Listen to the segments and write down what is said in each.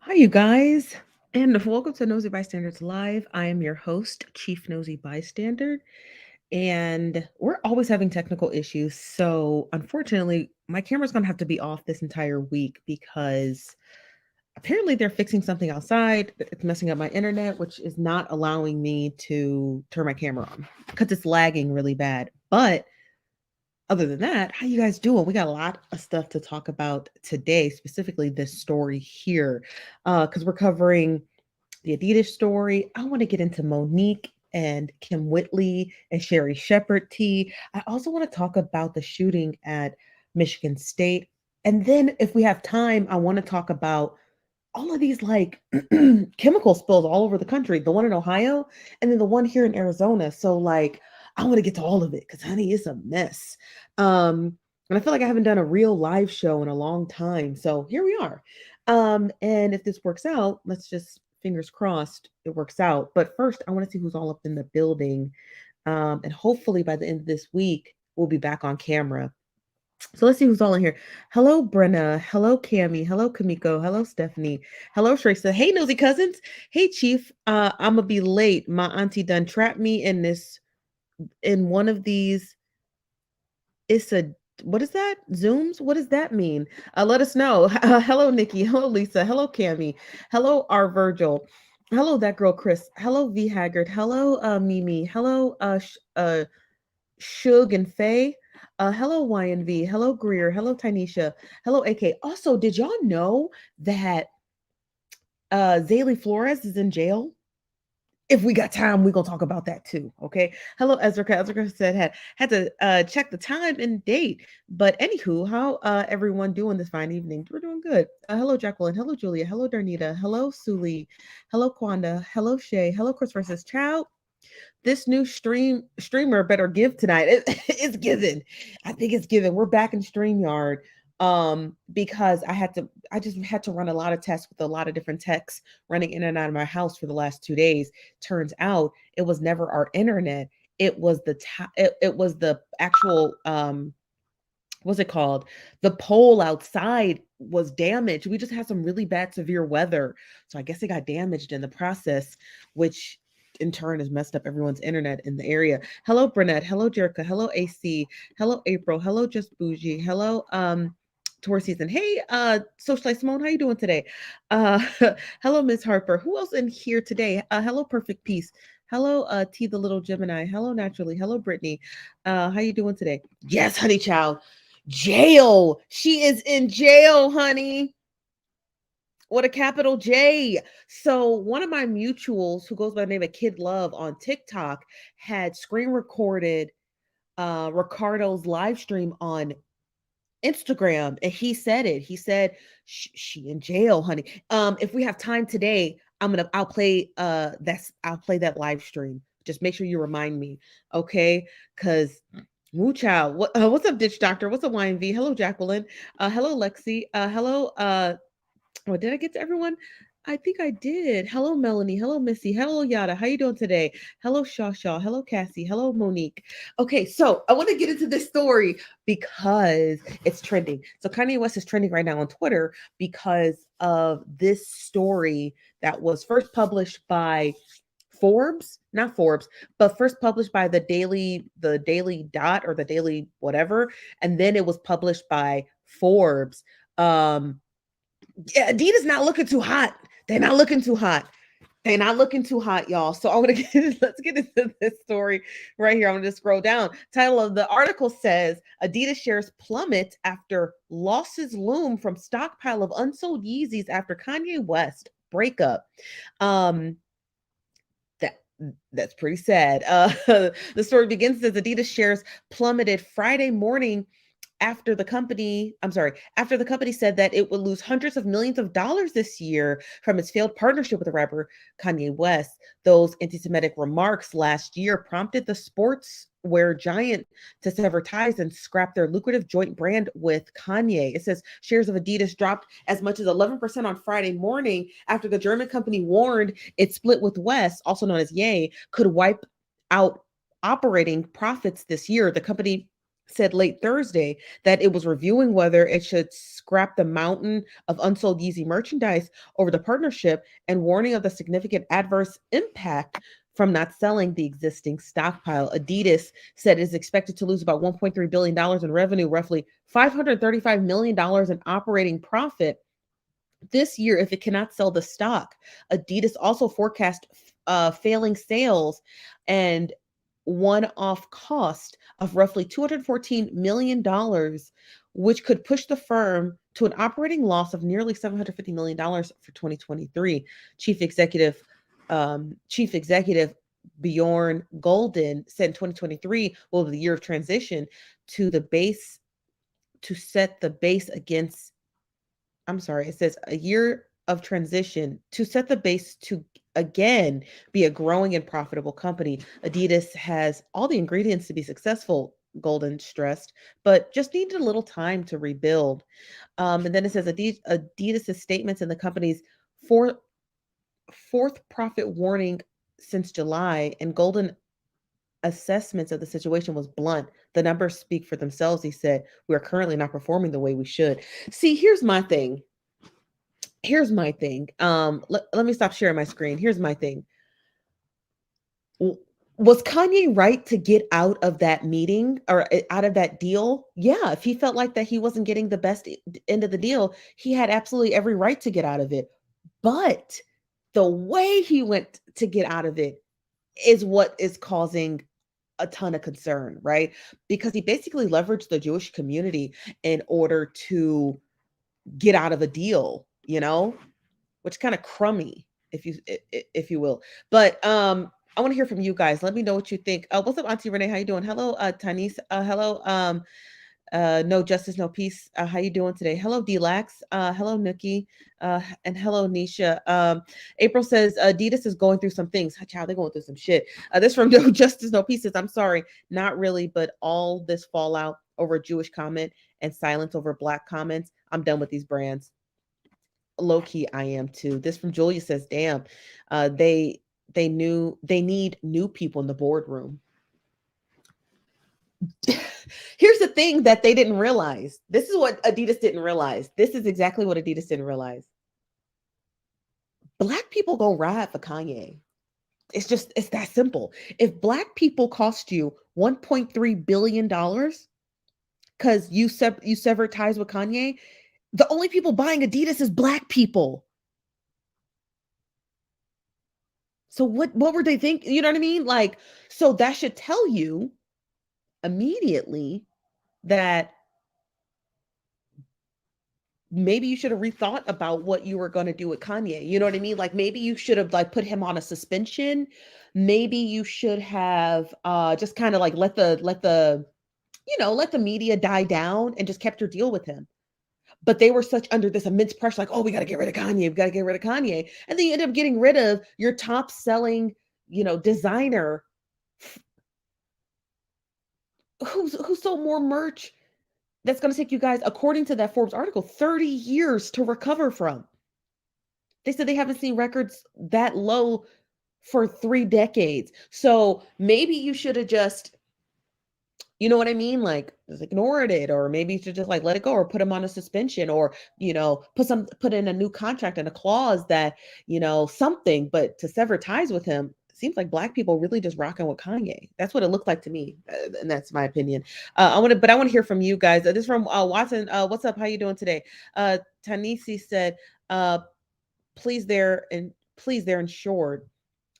Hi, you guys, and welcome to Nosy Bystanders Live. I am your host, Chief Nosy Bystander, and we're always having technical issues. So, unfortunately, my camera's going to have to be off this entire week because apparently they're fixing something outside. It's messing up my internet, which is not allowing me to turn my camera on because it's lagging really bad. But other than that, how you guys doing? We got a lot of stuff to talk about today, specifically this story here, because we're covering the Adidas story. I want to get into Monique and Kim Whitley and Sherri Shepherd tea. I also want to talk about the shooting at Michigan State. And then, if we have time, I want to talk about all of these like chemical spills all over the country, the one in Ohio and then the one here in Arizona. So like I want to get to all of it because honey, it's a mess. And I feel like I haven't done a real live show in a long time. So here we are. And if this works out, let's just fingers crossed it works out. But first, I want to see who's all up in the building. And hopefully by the end of this week, we'll be back on camera. So let's see who's all in here. Hello, Brenna. Hello, Cami. Hello, Kamiko. Hello, Stephanie. Hello, Teresa. Hey, nosy cousins. Hey, Chief. I'm gonna be late. My auntie done trapped me in one of these. It's a what is that? Zooms? What does that mean? Let us know. Hello, Nikki. Hello, Lisa. Hello, Cami. Hello, R. Virgil. Hello, that girl, Chris. Hello, V. Haggard. Hello, Mimi. Hello, Shug and Faye. Hello, YNV. Hello, Greer. Hello, Tynesha. Hello, AK. Also, did y'all know that Zayley Flores is in jail? If we got time, we're gonna talk about that too. Okay. Hello, Ezra. Ezra said had to check the time and date. But anywho, how everyone doing this fine evening? We're doing good. Hello, Jacqueline. Hello, Julia. Hello, Darnita. Hello, Suli. Hello, Kwanda. Hello, Shay. Hello, Chris versus Chow. This new streamer better give tonight. It's given. I think it's given. We're back in StreamYard because I just had to run a lot of tests with a lot of different techs running in and out of my house for the last 2 days. Turns out it was never our internet. It was it was the actual what's it called? The pole outside was damaged. We just had some really bad severe weather. So I guess it got damaged in the process, which in turn has messed up everyone's internet in the area. Hello, Burnett. Hello, Jerica. Hello, AC. Hello, April. Hello, Just Bougie. Hello, tour season. Hey, Socialite Simone, how you doing today? Uh hello, Miss Harper. Who else in here today? Hello, Perfect Peace. Hello, T the Little Gemini. Hello, Naturally. Hello, Brittany. How you doing today? Yes, honey child. Jail. She is in jail, honey. What a capital J. So one of my mutuals who goes by the name of Kid Love on TikTok had screen recorded Ricardo's live stream on Instagram and he said it. He said she in jail, honey. If we have time today, I'll play that live stream. Just make sure you remind me, okay? Cuz Woo child. What's up, Ditch Doctor? What's up, YNV? Hello, Jacqueline. Hello, Lexi. Hello, oh, did I get to everyone? I think I did. Hello, Melanie. Hello, Missy. Hello, Yada. How you doing today? Hello, Shaw Shaw. Hello, Cassie. Hello, Monique. Okay, so I want to get into this story because it's trending. So Kanye West is trending right now on Twitter because of this story that was first published by Forbes, not Forbes, but first published by the Daily Dot or the Daily whatever, and then it was published by Forbes. Yeah, Adidas not looking too hot. They're not looking too hot. They're not looking too hot, y'all. So I want to get let's get into this story right here. I'm gonna just scroll down. Title of the article says Adidas shares plummet after losses loom from stockpile of unsold Yeezys after Kanye West breakup. Um, that that's pretty sad. The story begins as Adidas shares plummeted Friday morning after the company said that it would lose hundreds of millions of dollars this year from its failed partnership with the rapper Kanye West. Those anti-Semitic remarks last year prompted the sportswear giant to sever ties and scrap their lucrative joint brand with Kanye. It says shares of Adidas dropped as much as 11% on Friday morning after the German company warned its split with West, also known as Ye, could wipe out operating profits this year. The company said late Thursday that it was reviewing whether it should scrap the mountain of unsold Yeezy merchandise over the partnership and warning of the significant adverse impact from not selling the existing stockpile. Adidas said it is expected to lose about $1.3 billion in revenue, roughly $535 million in operating profit this year if it cannot sell the stock. Adidas also forecast failing sales and one-off cost of roughly $214 million, which could push the firm to an operating loss of nearly $750 million for 2023. Chief Executive Bjorn Golden said in 2023 will be the year of transition to the base to set the base against I'm sorry, it says a year of transition to set the base to again be a growing and profitable company. Adidas has all the ingredients to be successful, Golden stressed, but just needed a little time to rebuild. And then it says Adidas' statements in the company's fourth, fourth profit warning since July, and Golden assessments of the situation was blunt. The numbers speak for themselves, he said. We are currently not performing the way we should. See, here's my thing. Let me stop sharing my screen. Here's my thing. Was Kanye right to get out of that meeting or out of that deal? Yeah, if he felt like that he wasn't getting the best end of the deal, he had absolutely every right to get out of it. But the way he went to get out of it is what is causing a ton of concern, right? Because he basically leveraged the Jewish community in order to get out of a deal, which kind of crummy, if you will. But I want to hear from you guys. Let me know what you think. What's up, Auntie Renee? How you doing? Hello, Tanis. Hello, No Justice, No Peace. How you doing today? Hello, Delax. Hello, Nookie. And hello, Nisha. April says Adidas is going through some things. Child, they're going through some shit. This from No Justice, No Peace says, I'm sorry, not really, but all this fallout over a Jewish comment and silence over Black comments. I'm done with these brands. Low key, I am too. This from Julia says, damn, they need new people in the boardroom. Here's the thing that they didn't realize. This is what Adidas didn't realize. This is exactly what Adidas didn't realize. Black people go ride for Kanye. It's that simple. If Black people cost you $1.3 billion because you severed ties with Kanye, the only people buying Adidas is Black people. So what were they thinking? You know what I mean? Like, so that should tell you immediately that maybe you should have rethought about what you were going to do with Kanye. You know what I mean? Like maybe you should have like put him on a suspension. Maybe you should have just kind of like let the media die down and just kept your deal with him. But they were such under this immense pressure, like, oh, we got to get rid of Kanye. We got to get rid of Kanye. And then you end up getting rid of your top selling, designer who's sold more merch. That's going to take you guys, according to that Forbes article, 30 years to recover from. They said they haven't seen records that low for 3 decades. So maybe you should have just, you know what I mean? Like just ignored it, or maybe you should just like let it go, or put him on a suspension, or put in a new contract and a clause that something. But to sever ties with him, seems like Black people really just rocking with Kanye. That's what it looked like to me, and that's my opinion. I want to hear from you guys. This is from Watson. What's up? How you doing today? Tanisi said, "Please, they're insured.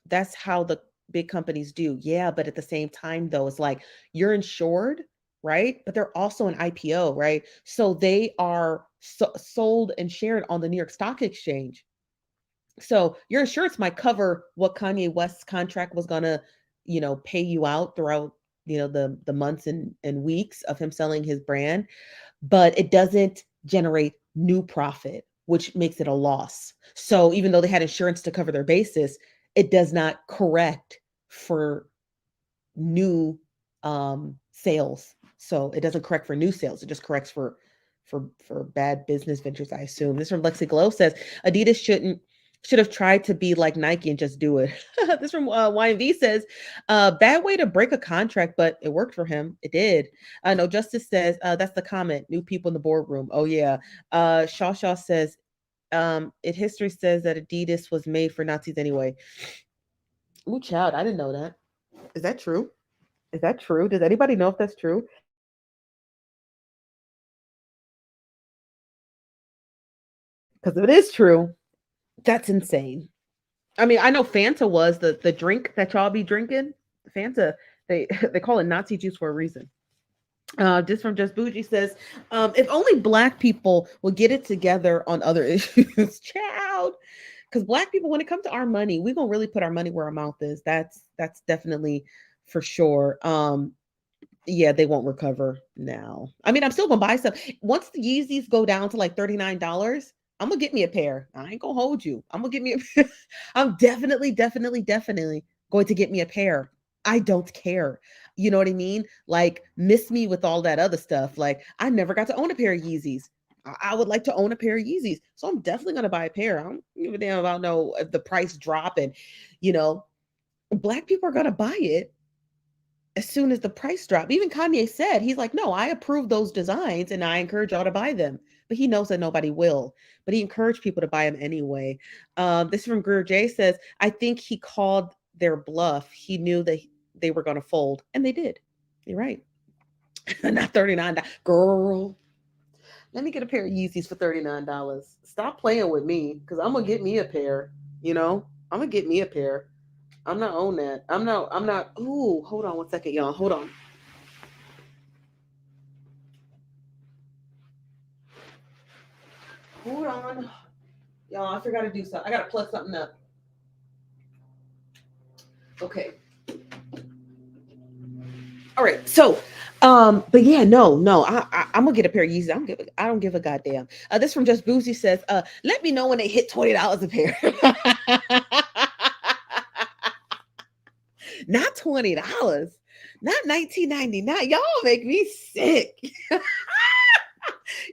That's how the big companies do." Yeah, but at the same time, though, it's like you're insured, right? But they're also an IPO, right? So they are sold and shared on the New York Stock Exchange. So your insurance might cover what Kanye West's contract was gonna, pay you out throughout, the months and weeks of him selling his brand, but it doesn't generate new profit, which makes it a loss. So even though they had insurance to cover their basis, it does not correct for new sales. So it doesn't correct for new sales. It just corrects for bad business ventures, I assume. This from Lexi Glow says Adidas shouldn't Should have tried to be like Nike and just do it. This from YMV says, bad way to break a contract, but it worked for him. It did. No, Justice says, that's the comment. New people in the boardroom. Oh, yeah. Shaw says, it history says that Adidas was made for Nazis anyway. Ooh, child, I didn't know that. Is that true? Is that true? Does anybody know if that's true? Because if it is true, that's insane. I mean, I know Fanta was the drink that y'all be drinking. Fanta, they they call it Nazi juice for a reason. This from Just Bougie says, if only black people will get it together on other issues, child. Because black people, when it comes to our money, we're gonna really put our money where our mouth is. That's definitely for sure. Yeah, they won't recover now. I mean, I'm still gonna buy stuff. Once the Yeezys go down to like $39, I'm gonna get me a pair. I ain't gonna hold you. I'm gonna get me a I'm definitely going to get me a pair. I don't care. You know what I mean? Like, miss me with all that other stuff. Like, I never got to own a pair of Yeezys. I would like to own a pair of Yeezys. So I'm definitely gonna buy a pair. I don't give a damn about no if the price drop and you know, black people are gonna buy it as soon as the price drop. Even Kanye said, he's like, no, I approve those designs and I encourage y'all to buy them. But he knows that nobody will. But he encouraged people to buy them anyway. This from Greer J says, I think he called their bluff. He knew that they were going to fold, and they did. You're right. Not $39. Girl, let me get a pair of Yeezys for $39. Stop playing with me because I'm going to get me a pair. You know, I'm going to get me a pair. I'm not on that. I'm not. Ooh, hold on one second, y'all. Hold on. Hold on. Y'all, I forgot to do something. I got to plug something up. Okay. All right. So, but yeah, no. I'm gonna get a pair of Yeezys. I don't give a goddamn. This from Just Boozy says, let me know when they hit $20 a pair. Not $20. Not 19.99. Y'all make me sick.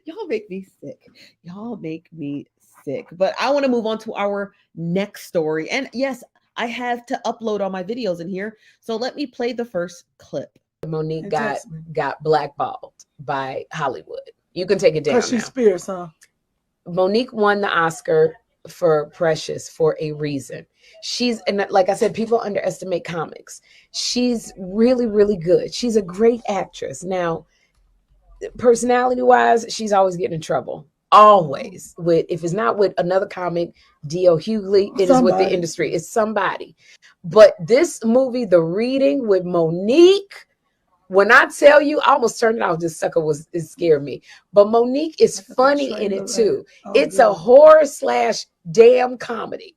Y'all make me sick. Y'all make me sick. But I want to move on to our next story. And yes, I have to upload all my videos in here. So let me play the first clip. Monique got blackballed by Hollywood. You can take it down. Because she's Spears, huh? Monique won the Oscar for Precious for a reason. She's, and like I said, people underestimate comics. She's really, really good. She's a great actress. Now, personality wise, she's always getting in trouble. Always. With, if it's not with another comic, D.O. Hughley, it is with the industry. It's somebody. But this movie, The Reading with Monique, when I tell you, I almost turned it off. This sucker it scared me. But Monique is funny in it too. It's a horror / damn comedy.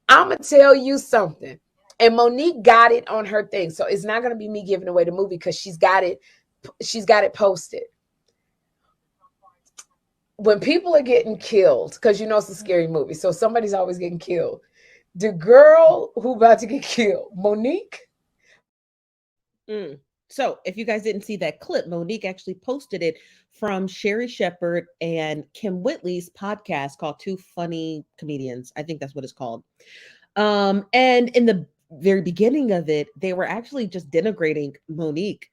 I'm gonna tell you something. And Monique got it on her thing. So it's not gonna be me giving away the movie because she's got it posted. When people are getting killed, because you know it's a scary movie, so somebody's always getting killed. The girl who about to get killed, Monique. So if you guys didn't see that clip, Monique actually posted it from Sherri Shepard and Kim Whitley's podcast called Two Funny Comedians. I think that's what it's called. And in the very beginning of it, they were actually just denigrating Monique.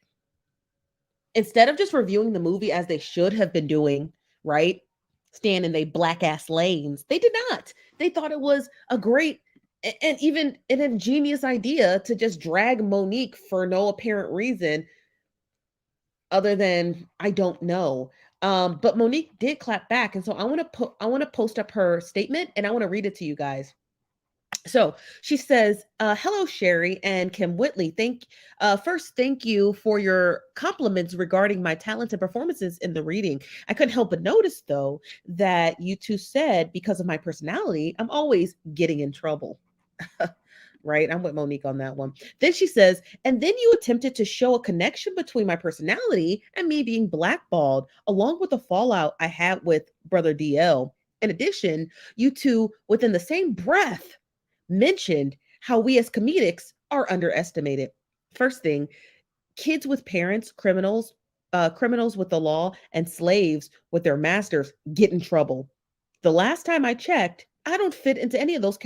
Instead of just reviewing the movie as they should have been doing, right? Stand in they black ass lanes. They did not. They thought it was a great and even an ingenious idea to just drag Monique for no apparent reason other than I don't know. But Monique did clap back, and so I want to post up her statement, and I want to read it to you guys. So she says, hello, Sherri and Kim Whitley. First, thank you for your compliments regarding my talent and performances in the reading. I couldn't help but notice, though, that you two said because of my personality, I'm always getting in trouble. Right? I'm with Monique on that one. Then she says, and then you attempted to show a connection between my personality and me being blackballed, along with the fallout I had with Brother DL. In addition, you two, within the same breath, mentioned how we as comedics are underestimated. First thing, kids with parents, criminals with the law, and slaves with their masters get in trouble. The last time I checked, I don't fit into any of those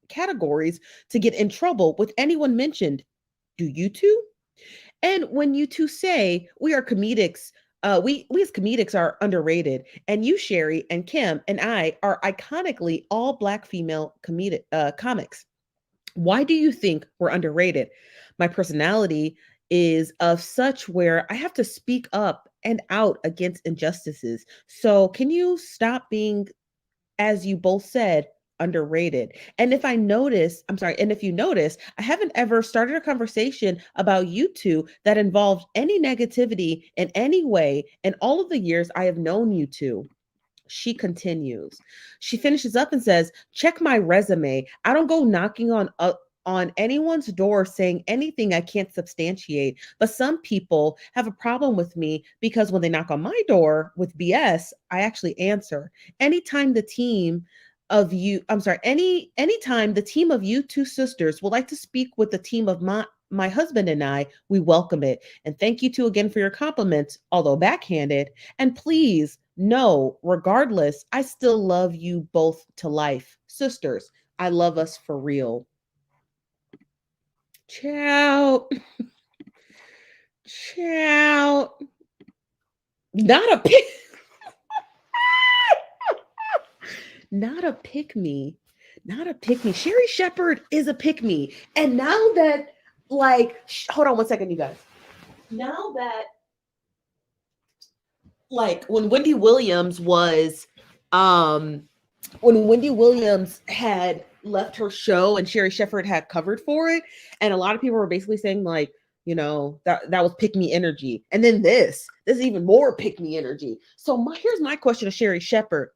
categories to get in trouble with anyone mentioned. Do you two? And when you two say we are comedics, we as comedics are underrated, and you, Sherri, and Kim, and I are iconically all Black female comedic comics. Why do you think we're underrated? My personality is of such where I have to speak up and out against injustices. So can you stop being, as you both said, underrated? And if I notice, I'm sorry, and if you notice, I haven't ever started a conversation about you two that involved any negativity in any way in all of the years I have known you two. She continues. She finishes up and says, "Check my resume. I don't go knocking on anyone's door saying anything I can't substantiate. But some people have a problem with me because when they knock on my door with BS, I actually answer. Anytime the team of you, I'm sorry, anytime the team of you two sisters would like to speak with the team of my husband and I, we welcome it. And thank you two again for your compliments, although backhanded. And please know, regardless, I still love you both to life. Sisters, I love us for real." Ciao. Ciao. Not a pick. Not a pick me. Not a pick me. Sherrishepard is a pick me. And now that, like, hold on one second, you guys. Now that, like, when Wendy Williams was, when Wendy Williams had left her show and Sherrishepard had covered for it, and a lot of people were basically saying, like, that was pick me energy. And then this is even more pick me energy. So here's my question to Sherrishepard.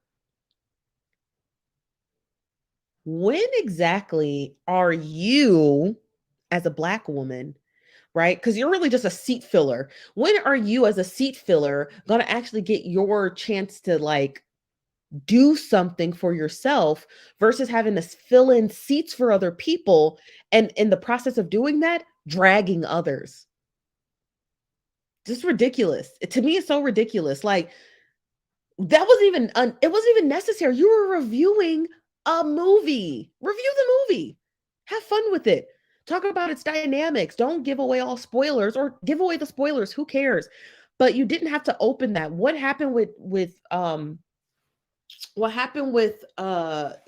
When exactly are you, as a Black woman, right? Because you're really just a seat filler. When are you, as a seat filler, going to actually get your chance to, like, do something for yourself versus having to fill in seats for other people, and in the process of doing that, dragging others? Just ridiculous. To me, it's so ridiculous. Like, that wasn't even it wasn't even necessary. You were reviewing a movie. Review the movie. Have fun with it. Talk about its dynamics. Don't give away all spoilers, or give away the spoilers. Who cares? But you didn't have to open that. What happened with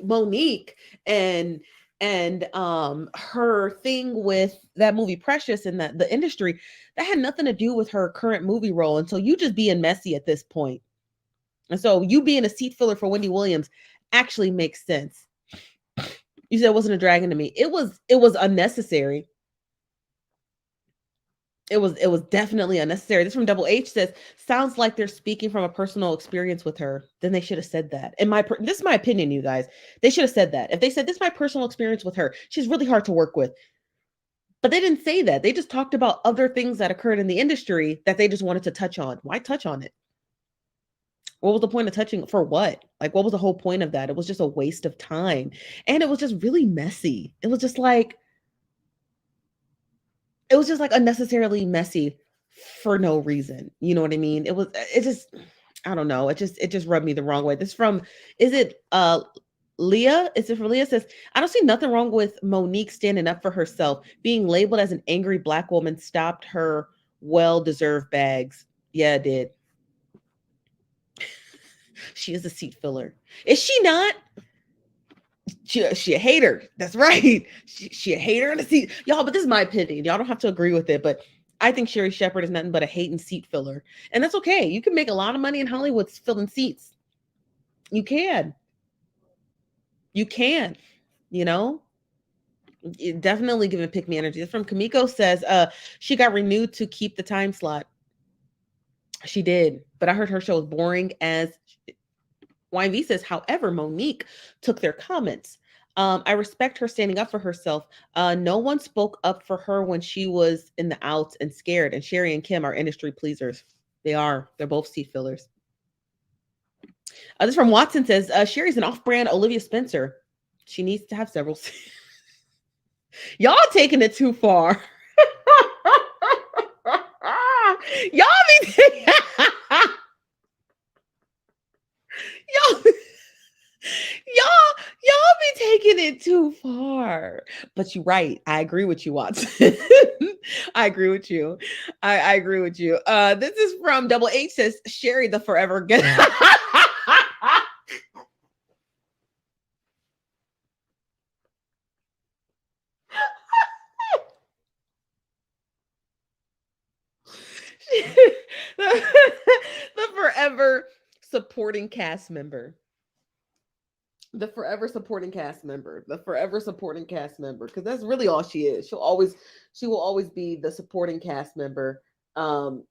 Monique and her thing with that movie Precious and the industry, that had nothing to do with her current movie role. And so you just being messy at this point. And so you being a seat filler for Wendy Williams actually makes sense. You said it wasn't a dragon to me. It was unnecessary. It was definitely unnecessary. This from Double H says, "Sounds like they're speaking from a personal experience with her." Then they should have said that. This is my opinion, you guys. They should have said that. If they said, "This is my personal experience with her, she's really hard to work with." But they didn't say that. They just talked about other things that occurred in the industry that they just wanted to touch on. Why touch on it? What was the point of touching, for what? Like, what was the whole point of that? It was just a waste of time. And it was just really messy. It was just like unnecessarily messy for no reason. You know what I mean? It just, I don't know. It just rubbed me the wrong way. This from, is it Leah? Is it from Leah? Says, "I don't see nothing wrong with Monique standing up for herself. Being labeled as an angry Black woman stopped her well-deserved bags." Yeah, it did. She is a seat filler. Is she not? She a hater. That's right. She a hater in a seat. Y'all, but this is my opinion. Y'all don't have to agree with it, but I think Sherrishepard is nothing but a hating seat filler. And that's okay. You can make a lot of money in Hollywood filling seats. You can. You can. You know? Definitely give it pick me energy. This from Kamiko says, she got renewed to keep the time slot. She did, but I heard her show was boring as YV says. However, Monique took their comments. I respect her standing up for herself. No one spoke up for her when she was in the outs and scared. And Sherri and Kim are industry pleasers. They are. They're both seat fillers. This from Watson says, Sherri's an off-brand Olivia Spencer. She needs to have several. Y'all taking it too far. Y'all be y'all, y'all taking it too far. But you're right. I agree with you, Watson. I agree with you. I agree with you. This is from Double H says Sherri the forever get. the forever supporting cast member. The forever supporting cast member. The forever supporting cast member. Because that's really all she is. She will always be the supporting cast member. And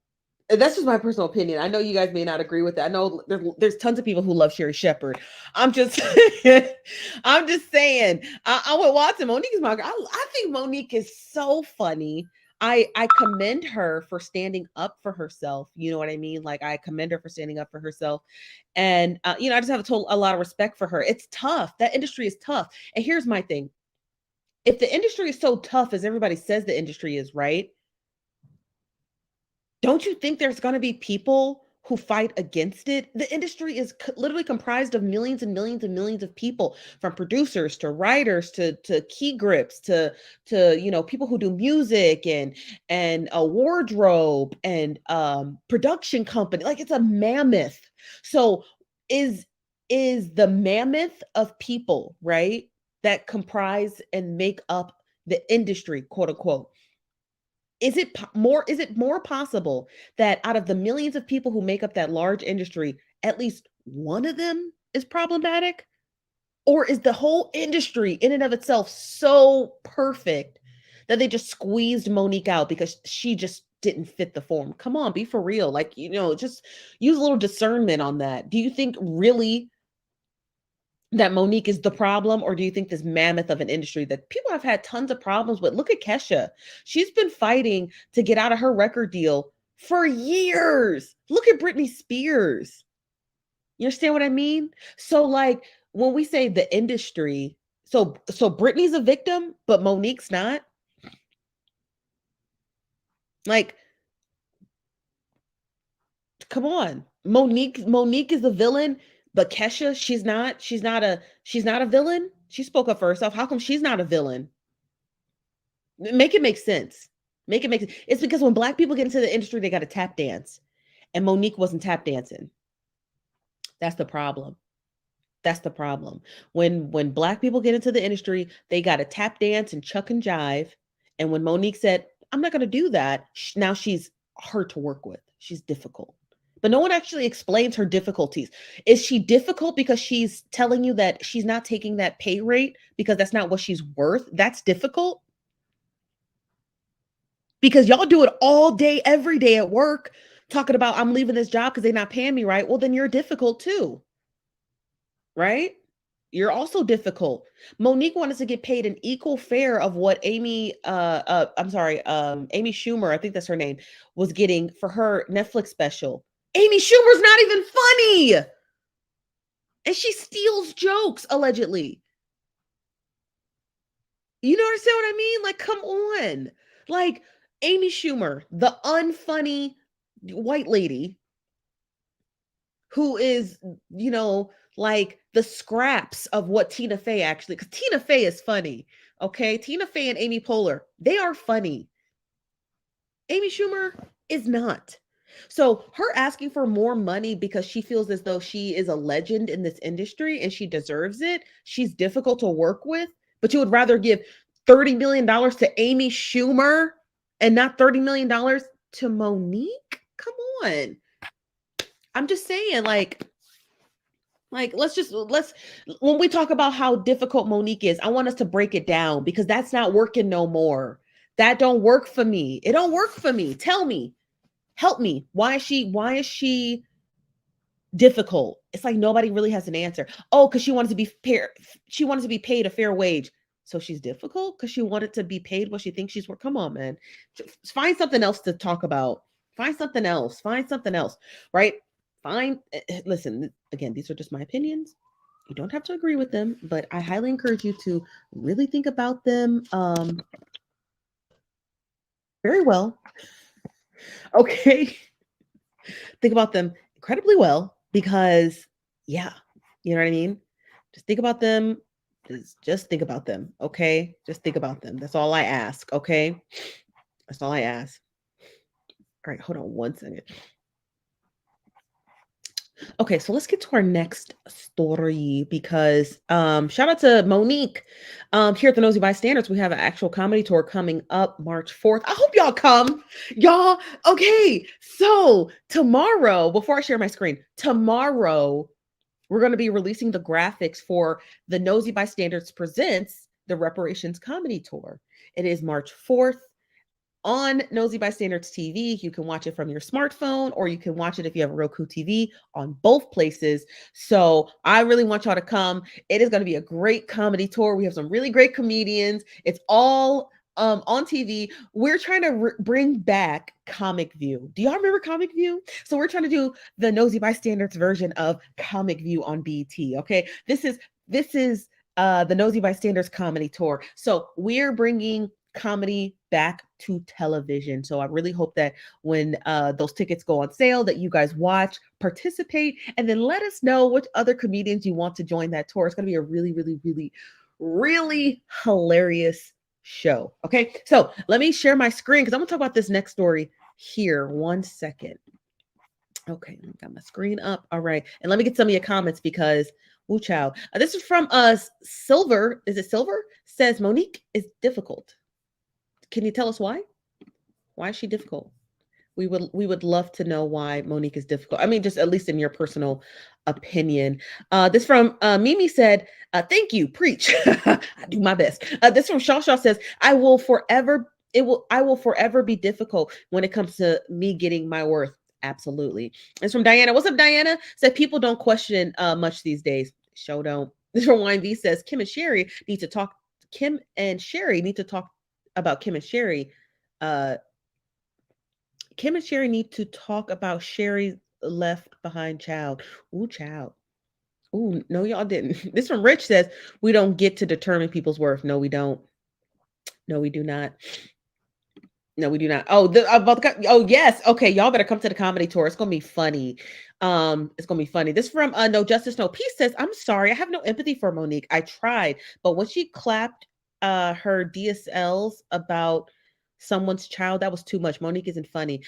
that's just my personal opinion. I know you guys may not agree with that. I know there's tons of people who love Sherri Shepherd. I'm just, I'm just saying. I would Watson. Monique is my girl. I think Monique is so funny. I commend her for standing up for herself. You know what I mean? Like I commend her for standing up for herself, and I just have a lot of respect for her. It's tough. That industry is tough. And here's my thing: if the industry is so tough as everybody says the industry is, right? Don't you think there's going to be people who fight against it? The industry is literally comprised of millions and millions and millions of people, from producers to writers to key grips to people who do music and a wardrobe and production company. Like it's a mammoth. So is the mammoth of people, right, that comprise and make up the industry, quote unquote, is it more possible that out of the millions of people who make up that large industry, at least one of them is problematic? Or is the whole industry in and of itself so perfect that they just squeezed Monique out because she just didn't fit the form? Come on, be for real. Like, just use a little discernment on that. Do you think really that Monique is the problem, or do you think this mammoth of an industry that people have had tons of problems with? Look at Kesha. She's been fighting to get out of her record deal for years. Look at Britney Spears. You understand what I mean? So like when we say the industry, so Britney's a victim, but Monique's not. Like, come on. Monique is the villain, but Kesha, she's not a villain. She spoke up for herself. How come she's not a villain? Make it make sense. Make it make sense. It's because when black people get into the industry, they got to tap dance. And Monique wasn't tap dancing. That's the problem. That's the problem. When black people get into the industry, they got to tap dance and chuck and jive. And when Monique said, "I'm not going to do that," now she's hard to work with. She's difficult. But no one actually explains her difficulties. Is she difficult because she's telling you that she's not taking that pay rate because that's not what she's worth? That's difficult? Because y'all do it all day, every day at work, talking about I'm leaving this job because they're not paying me right. Well, then you're difficult too, right? You're also difficult. Monique wanted to get paid an equal fare of what Amy Schumer, I think that's her name, was getting for her Netflix special. Amy Schumer's not even funny. And she steals jokes, allegedly. You understand what I mean? Like, come on. Like, Amy Schumer, the unfunny white lady who is, like the scraps of what Tina Fey actually, because Tina Fey is funny. Okay. Tina Fey and Amy Poehler, they are funny. Amy Schumer is not. So her asking for more money because she feels as though she is a legend in this industry and she deserves it. She's difficult to work with, but you would rather give $30 million to Amy Schumer and not $30 million to Monique? Come on. I'm just saying, like let's when we talk about how difficult Monique is, I want us to break it down because that's not working no more. That don't work for me. It don't work for me. Tell me. Help me. Why is she difficult? It's like nobody really has an answer. Oh, because she wanted to be paid a fair wage. So she's difficult because she wanted to be paid what she thinks she's worth. Come on, man. Find something else to talk about. Find something else. Find something else. Right? Listen, again, these are just my opinions. You don't have to agree with them, but I highly encourage you to really think about them very well. Okay. Think about them incredibly well because, yeah, you know what I mean? Just think about them Just think about them, okay? Just think about them. That's all I ask, okay? That's all I ask. All right, hold on one second. Okay, so let's get to our next story because shout out to Monique. Here at the Nosy Bystanders, we have an actual comedy tour coming up March 4th. I hope y'all come. Y'all, okay. So tomorrow, before I share my screen, tomorrow we're going to be releasing the graphics for the Nosy Bystanders Presents the Reparations Comedy Tour. It is March 4th on Nosy Bystanders TV. You can watch it from your smartphone, or you can watch it if you have a Roku TV on both places. So I really want y'all to come. It is going to be a great comedy tour. We have some really great comedians. It's all on TV. We're trying to bring back Comic View. Do y'all remember Comic View? So we're trying to do the Nosy Bystanders version of Comic View on BT. Okay, this is the Nosy Bystanders comedy tour. So we're bringing comedy back to television. So I really hope that when those tickets go on sale, that you guys watch, participate, and then let us know which other comedians you want to join that tour. It's going to be a really, really, really, really hilarious show. Okay, so let me share my screen because I'm going to talk about this next story here. 1 second. Okay, I got my screen up. All right, and let me get some of your comments because ooh, child. This is from Silver. Is it Silver? Says Monique is difficult. Can you tell us why? Why is she difficult? We would love to know why Monique is difficult. I mean, just at least in your personal opinion. This from Mimi said, "Thank you, preach. I do my best." This from Shaw says, I will forever be difficult when it comes to me getting my worth." Absolutely. It's from Diana. What's up, Diana? Said people don't question much these days. Show don't. This from Wine V says Kim and Sherri need to talk. Kim and Sherri need to talk about Kim and Sherri. Kim and Sherri need to talk about Sherri's left behind child. Ooh, child. Ooh, no, y'all didn't. This from Rich says we don't get to determine people's worth. No, we don't. No, we do not. No, we do not. Oh, oh yes. Okay, y'all better come to the comedy tour. It's gonna be funny. It's gonna be funny. This from No Justice, No Peace says, I'm sorry, I have no empathy for Monique. I tried, but when she clapped her DSLs about someone's child, that was too much. Monique isn't funny.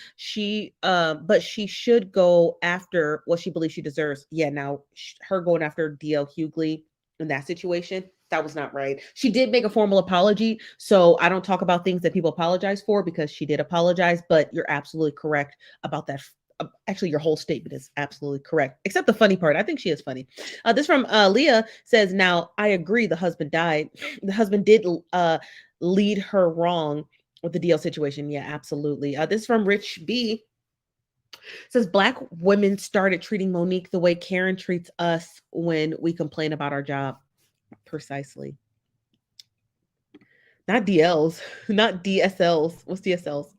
But she should go after what she believes she deserves. Yeah, now her going after DL Hughley in that situation, that was not right. She did make a formal apology, so I don't talk about things that people apologize for because she did apologize, but you're absolutely correct about that. Actually, your whole statement is absolutely correct, except the funny part. I think she is funny. This from Leah says, now I agree the husband died. The husband did lead her wrong with the deal situation. Yeah, absolutely. This from Rich B says Black women started treating Monique the way Karen treats us when we complain about our job. Precisely. Not DLs, not DSLs. What's DSLs?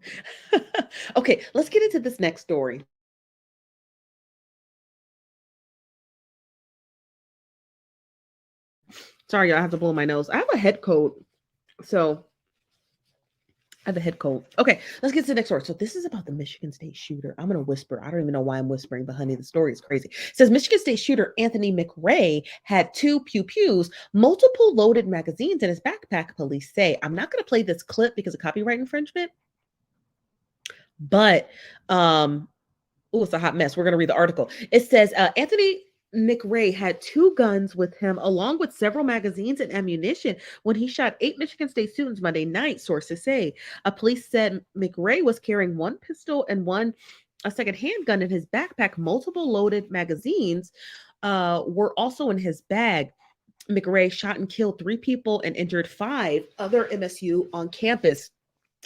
Okay, let's get into this next story. Sorry, I have to blow my nose. I have a head cold. So I have a head cold. Okay, let's get to the next story. So this is about the Michigan State shooter. I'm gonna whisper. I don't even know why I'm whispering, but honey, the story is crazy. It says Michigan State shooter Anthony McRae had 2 pew-pews, multiple loaded magazines in his backpack, police say. I'm not gonna play this clip because of copyright infringement, but it's a hot mess. We're gonna read the article. It says Anthony McRae had 2 guns with him, along with several magazines and ammunition, when he shot 8 Michigan State students Monday night, sources say. Police said McRae was carrying 1 pistol and a second handgun in his backpack. Multiple loaded magazines were also in his bag. McRae shot and killed 3 people and injured 5 other MSU on campus.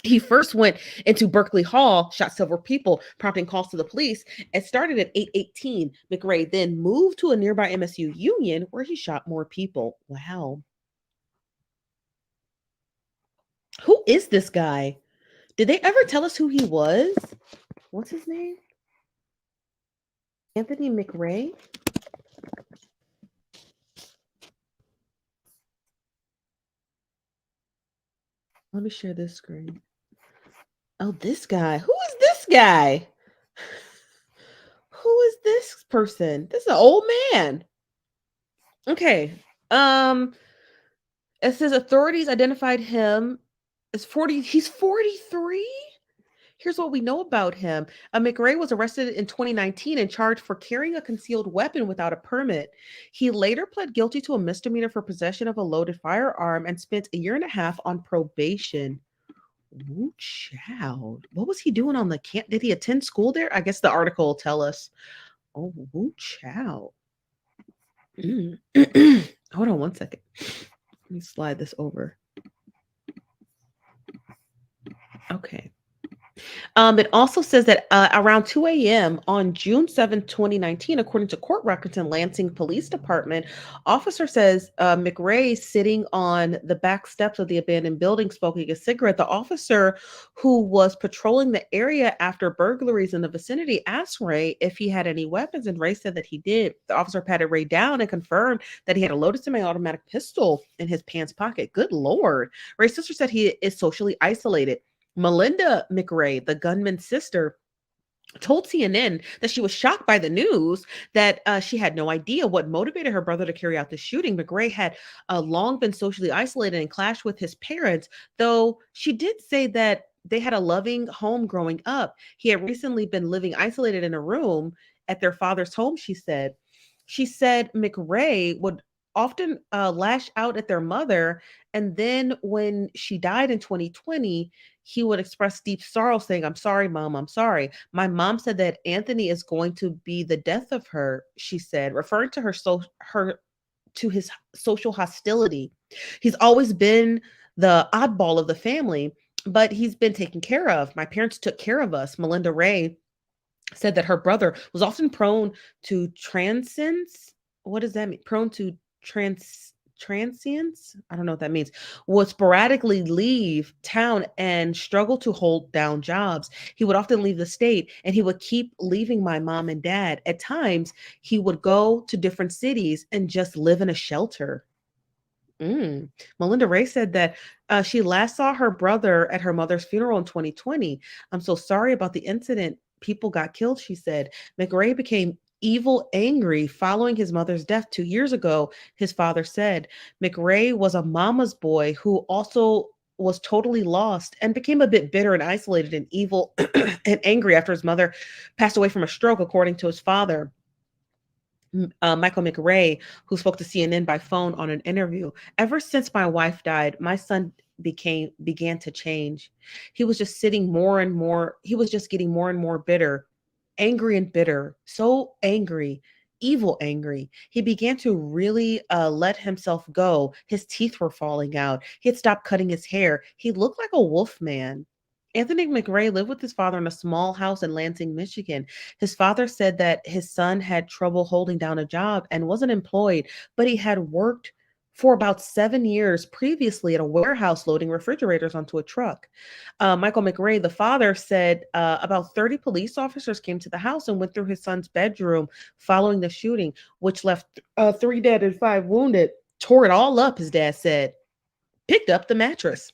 He first went into Berkeley Hall, shot several people, prompting calls to the police. It started at 8:18. McRae then moved to a nearby MSU Union where he shot more people. Wow. Who is this guy? Did they ever tell us who he was? What's his name? Anthony McRae? Let me share this screen. Oh, this guy. Who is this guy? Who is this person? This is an old man. Okay. It says authorities identified him as 40. He's 43. Here's what we know about him. McRae was arrested in 2019 and charged for carrying a concealed weapon without a permit. He later pled guilty to a misdemeanor for possession of a loaded firearm and spent a year and a half on probation. Ooh, child. What was he doing on the camp? Did he attend school there? I guess the article will tell us. Oh, ooh, child. Mm. Hold on one second. Let me slide this over. Okay. It also says that around 2 a.m. on June 7th, 2019, according to court records in Lansing Police Department, officer says McRae, sitting on the back steps of the abandoned building, smoking a cigarette. The officer who was patrolling the area after burglaries in the vicinity asked Ray if he had any weapons, and Ray said that he did. The officer patted Ray down and confirmed that he had a loaded semi-automatic pistol in his pants pocket. Good Lord. Ray's sister said he is socially isolated. Melinda McRae, the gunman's sister, told CNN that she was shocked by the news, that she had no idea what motivated her brother to carry out the shooting. McRae had long been socially isolated and clashed with his parents, though she did say that they had a loving home growing up. He had recently been living isolated in a room at their father's home, she said. She said McRae would often lash out at their mother, and then when she died in 2020, he would express deep sorrow, saying, "I'm sorry, mom, I'm sorry. My mom said that Anthony is going to be the death of her," she said, referring to her to his social hostility. He's always been the oddball of the family, but he's been taken care of. My parents took care of us. Melinda Ray said that her brother was often prone to transience. What does that mean? Prone to transience? I don't know what that means. Would sporadically leave town and struggle to hold down jobs. He would often leave the state, and he would keep leaving my mom and dad. At times, he would go to different cities and just live in a shelter. Mm. Melinda Ray said that she last saw her brother at her mother's funeral in 2020. "I'm so sorry about the incident. People got killed," she said. McRae became evil angry following his mother's death 2 years ago, his father said. McRae was a mama's boy who also was totally lost and became a bit bitter and isolated and evil and angry after his mother passed away from a stroke, according to his father. Michael McRae, who spoke to CNN by phone on an interview. "Ever since my wife died, my son began to change. He was just sitting more and more. He was just getting more and more bitter, angry and bitter, so angry, evil angry. He began to really let himself go. His teeth were falling out. He had stopped cutting his hair. He looked like a wolf man." Anthony McRae lived with his father in a small house in Lansing, Michigan. His father said that his son had trouble holding down a job and wasn't employed, but he had worked for about 7 years previously at a warehouse loading refrigerators onto a truck. Michael McRae, the father, said about 30 police officers came to the house and went through his son's bedroom following the shooting, which left 3 dead and 5 wounded. Tore it all up, his dad said. Picked up the mattress.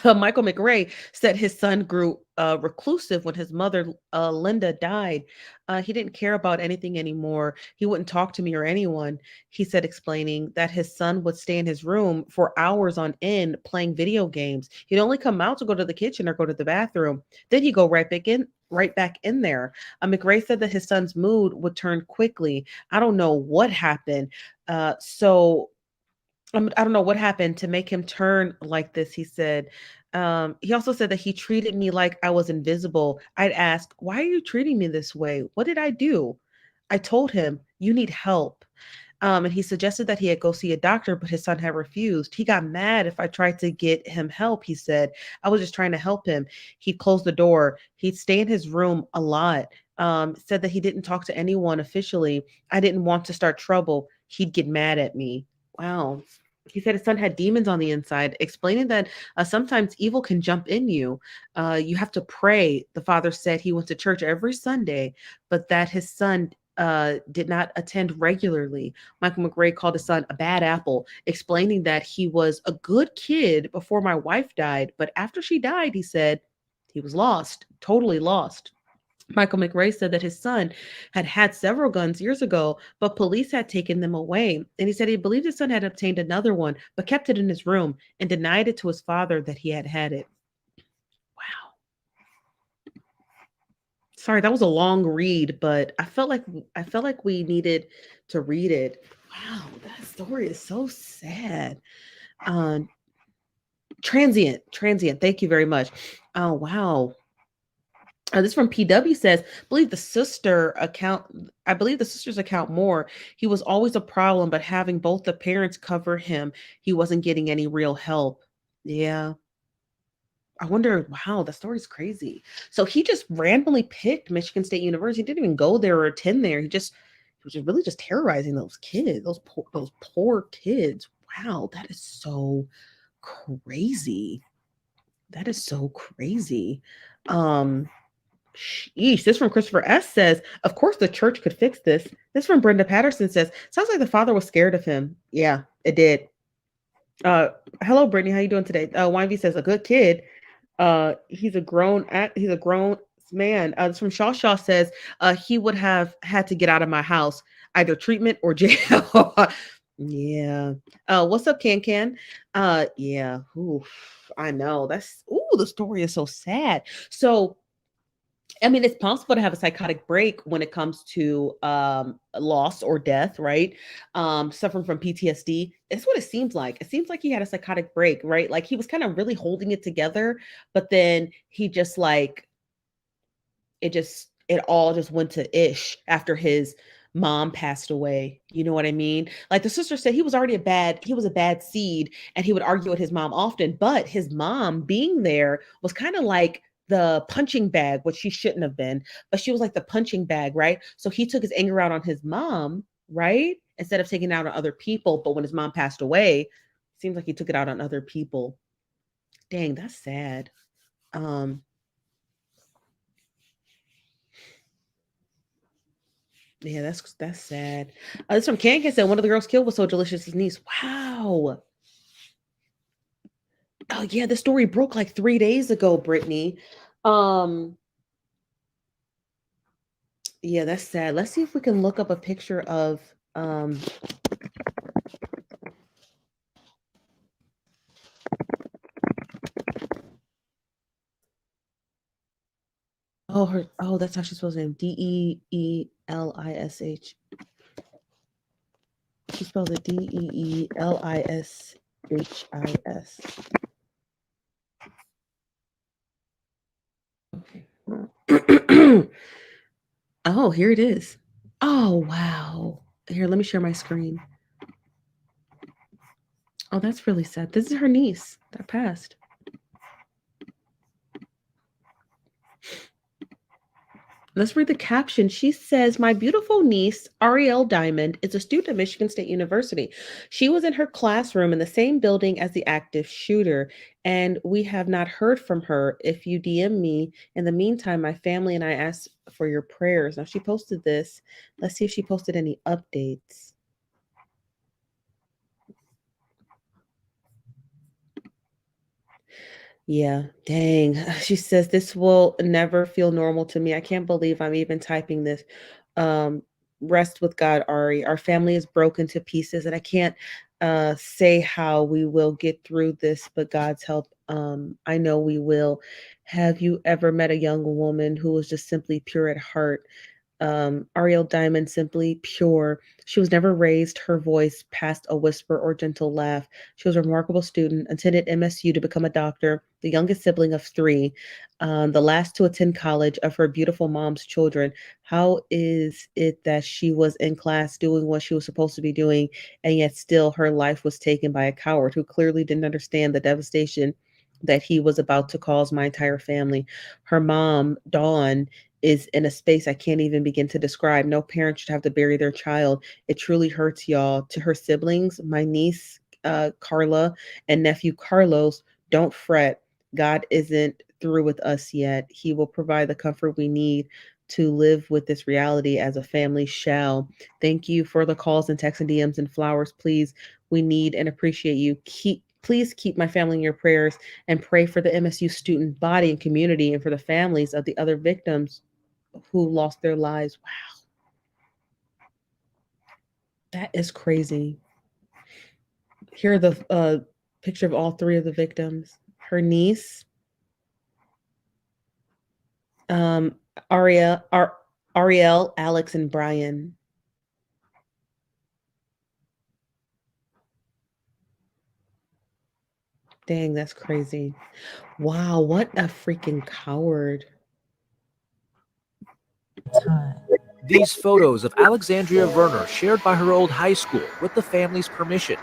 Michael McRae said his son grew reclusive when his mother, Linda, died. He didn't care about anything anymore. He wouldn't talk to me or anyone, he said, explaining that his son would stay in his room for hours on end playing video games. He'd only come out to go to the kitchen or go to the bathroom. Then he'd go right back in there. McRae said that his son's mood would turn quickly. I don't know what happened. I don't know what happened to make him turn like this, he said. He also said that he treated me like I was invisible. I'd ask, "Why are you treating me this way? What did I do?" I told him, "You need help." And he suggested that he had go see a doctor, but his son had refused. "He got mad if I tried to get him help," he said. "I was just trying to help him." He'd close the door. He'd stay in his room a lot. Said that he didn't talk to anyone officially. "I didn't want to start trouble. He'd get mad at me." Wow. He said his son had demons on the inside, explaining that sometimes evil can jump in you. You have to pray. The father said he went to church every Sunday, but that his son did not attend regularly. Michael McRae called his son a bad apple, explaining that he was a good kid before my wife died, but after she died, he said he was lost, totally lost. Michael McRae said that his son had had several guns years ago, but police had taken them away. And he said he believed his son had obtained another one, but kept it in his room and denied it to his father that he had had it. Wow. Sorry, that was a long read, but I felt like we needed to read it. Wow, that story is so sad. Um, transient. Thank you very much. Oh wow. This from PW says, I believe the sister's account more. He was always a problem, but having both the parents cover him, he wasn't getting any real help. Yeah. I wonder, wow, that story's crazy. So he just randomly picked Michigan State University. He didn't even go there or attend there. He was just really just terrorizing those kids, those poor kids. Wow, that is so crazy. That is so crazy. Um, Sheesh. This from Christopher S says, of course the church could fix this. This from Brenda Patterson says, sounds like the father was scared of him. Yeah, it did. Uh, Hello, Brittany. How you doing today? YV says, a good kid. He's a grown man. This from Shaw says, he would have had to get out of my house, either treatment or jail. Yeah. What's up, Can? Yeah. Ooh, I know. The story is so sad. So I mean, it's possible to have a psychotic break when it comes to loss or death, right? Suffering from PTSD. It's what it seems like. It seems like he had a psychotic break, right? Like he was kind of really holding it together, but then he just like it all just went to ish after his mom passed away. You know what I mean? Like the sister said, he was a bad seed, and he would argue with his mom often. But his mom being there was kind of like the punching bag, which she shouldn't have been, but she was like the punching bag, right? So he took his anger out on his mom, right? Instead of taking it out on other people. But when his mom passed away, it seems like he took it out on other people. Dang, that's sad. Um, Yeah, that's sad. This from Kankan said one of the girls killed was so delicious. His niece. Wow. Oh yeah, the story broke like 3 days ago, Brittany. Um, yeah, that's sad. Let's see if we can look up a picture of um. That's how she's supposed to name Deelish. She spells it Deelishis. Okay. Oh, here it is. Oh wow. Here, let me share my screen. Oh, that's really sad. This is her niece that passed. Let's read the caption. She says, my beautiful niece, Ariel Diamond, is a student at Michigan State University. She was in her classroom in the same building as the active shooter, and we have not heard from her. If you DM me, in the meantime, my family and I ask for your prayers. Now, she posted this. Let's see if she posted any updates. Yeah, dang. She says this will never feel normal to me. I can't believe I'm even typing this. Um, Rest with God, Ari. Our family is broken to pieces, and I can't say how we will get through this, but God's help. I know we will. Have you ever met a young woman who was just simply pure at heart? Ariel Diamond, simply pure. She was never raised her voice past a whisper or gentle laugh. She was a remarkable student, attended MSU to become a doctor, the youngest sibling of three, the last to attend college of her beautiful mom's children. How is it that she was in class doing what she was supposed to be doing, and yet still her life was taken by a coward who clearly didn't understand the devastation that he was about to cause my entire family? Her mom, Dawn, is in a space I can't even begin to describe. No parent should have to bury their child. It truly hurts, y'all. To her siblings, my niece, Carla, and nephew, Carlos, don't fret. God isn't through with us yet. He will provide the comfort we need to live with this reality as a family shall. Thank you for the calls and texts and DMs and flowers. Please, we need and appreciate you. Please keep my family in your prayers and pray for the MSU student body and community and for the families of the other victims who lost their lives. Wow, that is crazy. Here are the picture of all three of the victims. Her niece, um, Ariel, Alex, and Brian. Dang, that's crazy. Wow, what a freaking coward. These photos of Alexandria Verner shared by her old high school with the family's permission.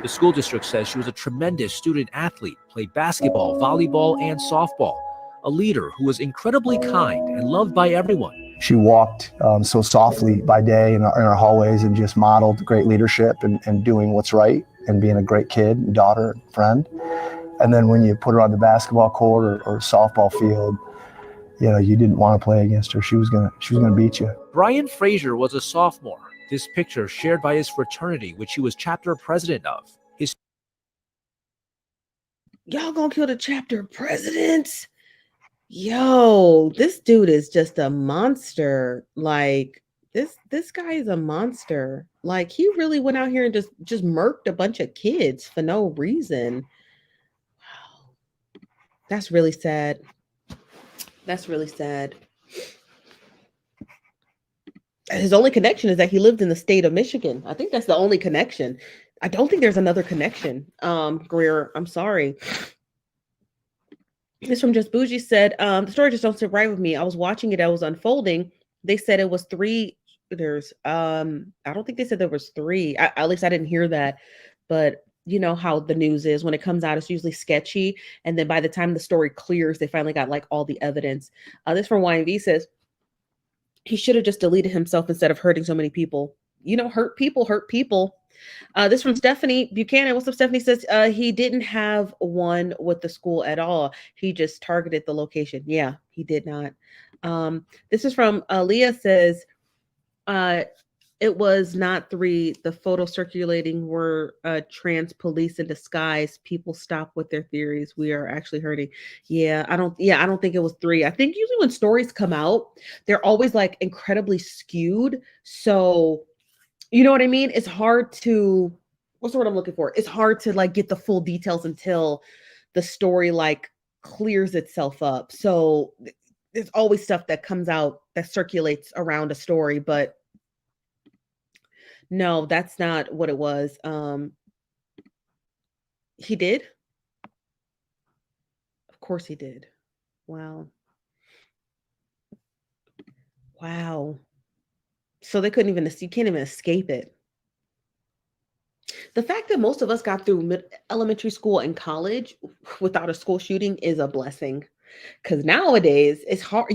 The school district says she was a tremendous student athlete, played basketball, volleyball, and softball. A leader who was incredibly kind and loved by everyone. She walked so softly by day in our hallways and just modeled great leadership and doing what's right and being a great kid, daughter, friend. And then when you put her on the basketball court or softball field, you know, you didn't want to play against her. She was gonna beat you. Brian Frazier was a sophomore. This picture shared by his fraternity, which he was chapter president of. Y'all gonna kill the chapter president? Yo, this dude is just a monster. Like this guy is a monster. Like he really went out here and just murked a bunch of kids for no reason. Wow. That's really sad. That's really sad. His only connection is that he lived in the state of Michigan. I think that's the only connection. I don't think there's another connection. Greer, I'm sorry. This from Just Bougie said, the story just don't sit right with me. I was watching it, I was unfolding. They said it was three. I don't think they said there was three. At least I didn't hear that. But you know how the news is when it comes out, it's usually sketchy. And then by the time the story clears, they finally got like all the evidence. This from YNV says, he should have just deleted himself instead of hurting so many people. You know, hurt people hurt people. This from Stephanie Buchanan. What's up, Stephanie? Says he didn't have one with the school at all. He just targeted the location. Yeah, he did not. This is from Leah says, it was not three. The photo circulating were trans police in disguise. People stop with their theories. We are actually hurting. I don't think it was three. I think usually when stories come out, they're always like incredibly skewed. So you know what I mean? It's hard to, what's the word I'm looking for? It's hard to like get the full details until the story like clears itself up. So there's always stuff that comes out that circulates around a story, but no, that's not what it was. He did? Of course he did. Wow. Wow. So they couldn't even, you can't even escape it. The fact that most of us got through elementary school and college without a school shooting is a blessing. Because nowadays it's hard.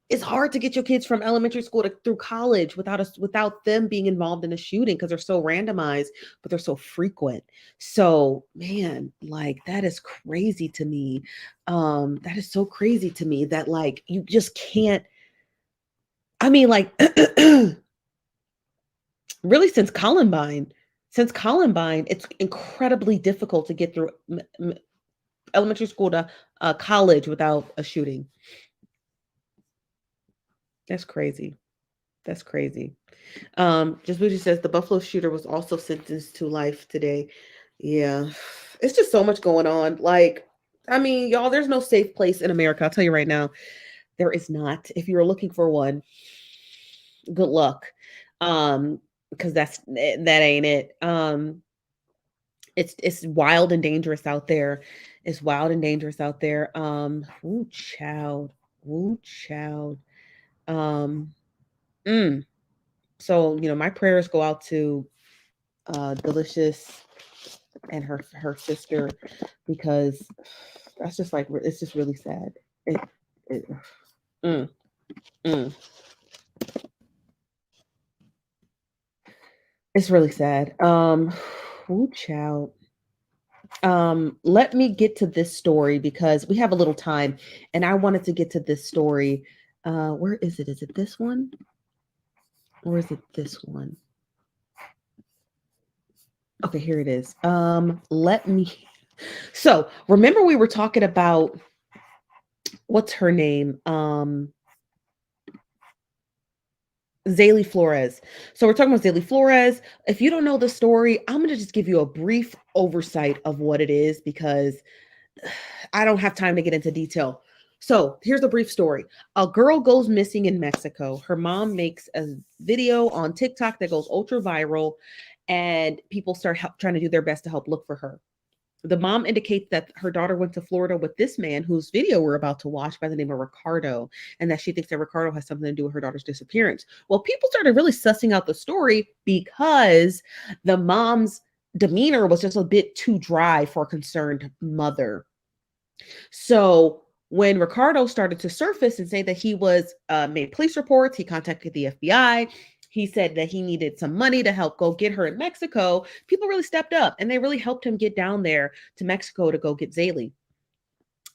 It's hard to get your kids from elementary school through college without them being involved in a shooting because they're so randomized, but they're so frequent. So, man, like that is crazy to me. That is so crazy to me that like you just can't. I mean, like really since Columbine, it's incredibly difficult to get through elementary school to college without a shooting. That's crazy. That's crazy. Just Bougie says the Buffalo shooter was also sentenced to life today. Yeah, it's just so much going on. Like, I mean, y'all, there's no safe place in America. I'll tell you right now, there is not. If you're looking for one, good luck. Because that ain't it. It's wild and dangerous out there. It's wild and dangerous out there. Ooh, child. Ooh, child. So, you know, my prayers go out to Delicious and her sister, because that's just like, it's just really sad. It's really sad. Ooh, child. Let me get to this story because we have a little time and I wanted to get to this story. Where is it? Is it this one? Or is it this one? Okay, here it is. So remember we were talking about, what's her name? Zayley Flores. So we're talking about Zayley Flores. If you don't know the story, I'm going to just give you a brief oversight of what it is because I don't have time to get into detail. So here's a brief story. A girl goes missing in Mexico. Her mom makes a video on TikTok that goes ultra viral, and people start trying to do their best to help look for her. The mom indicates that her daughter went to Florida with this man whose video we're about to watch by the name of Ricardo, and that she thinks that Ricardo has something to do with her daughter's disappearance. Well, people started really sussing out the story because the mom's demeanor was just a bit too dry for a concerned mother. So when Ricardo started to surface and say that he was made police reports, he contacted the FBI. He said that he needed some money to help go get her in Mexico. People really stepped up and they really helped him get down there to Mexico to go get Zayley.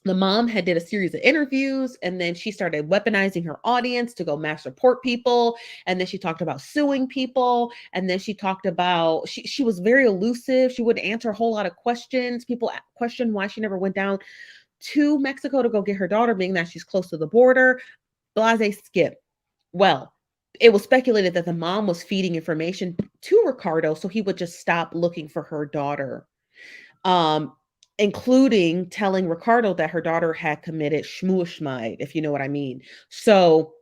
The mom had did a series of interviews, and then she started weaponizing her audience to go mass report people. And then she talked about suing people. And then she talked about, she was very elusive. She wouldn't answer a whole lot of questions. People questioned why she never went down to Mexico to go get her daughter, being that she's close to the border. Blase skip. Well, it was speculated that the mom was feeding information to Ricardo so he would just stop looking for her daughter, including telling Ricardo that her daughter had committed shmushmide, if you know what I mean. So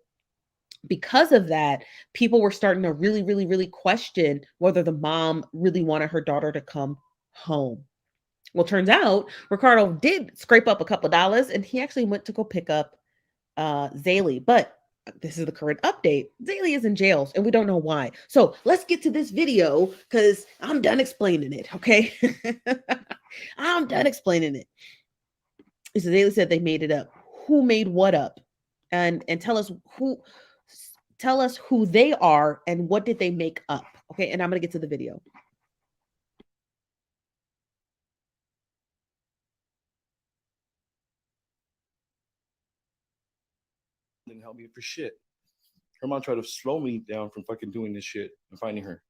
because of that, people were starting to really, really, really question whether the mom really wanted her daughter to come home. Well, turns out Ricardo did scrape up a couple of dollars, and he actually went to go pick up Zayley. But this is the current update. Zayley is in jail, and we don't know why. So let's get to this video because I'm done explaining it. Okay, I'm done explaining it. So Zayley said they made it up. Who made what up? And tell us who they are and what did they make up. Okay, and I'm gonna get to the video. Didn't help me for shit. Her mom tried to slow me down from fucking doing this shit and finding her.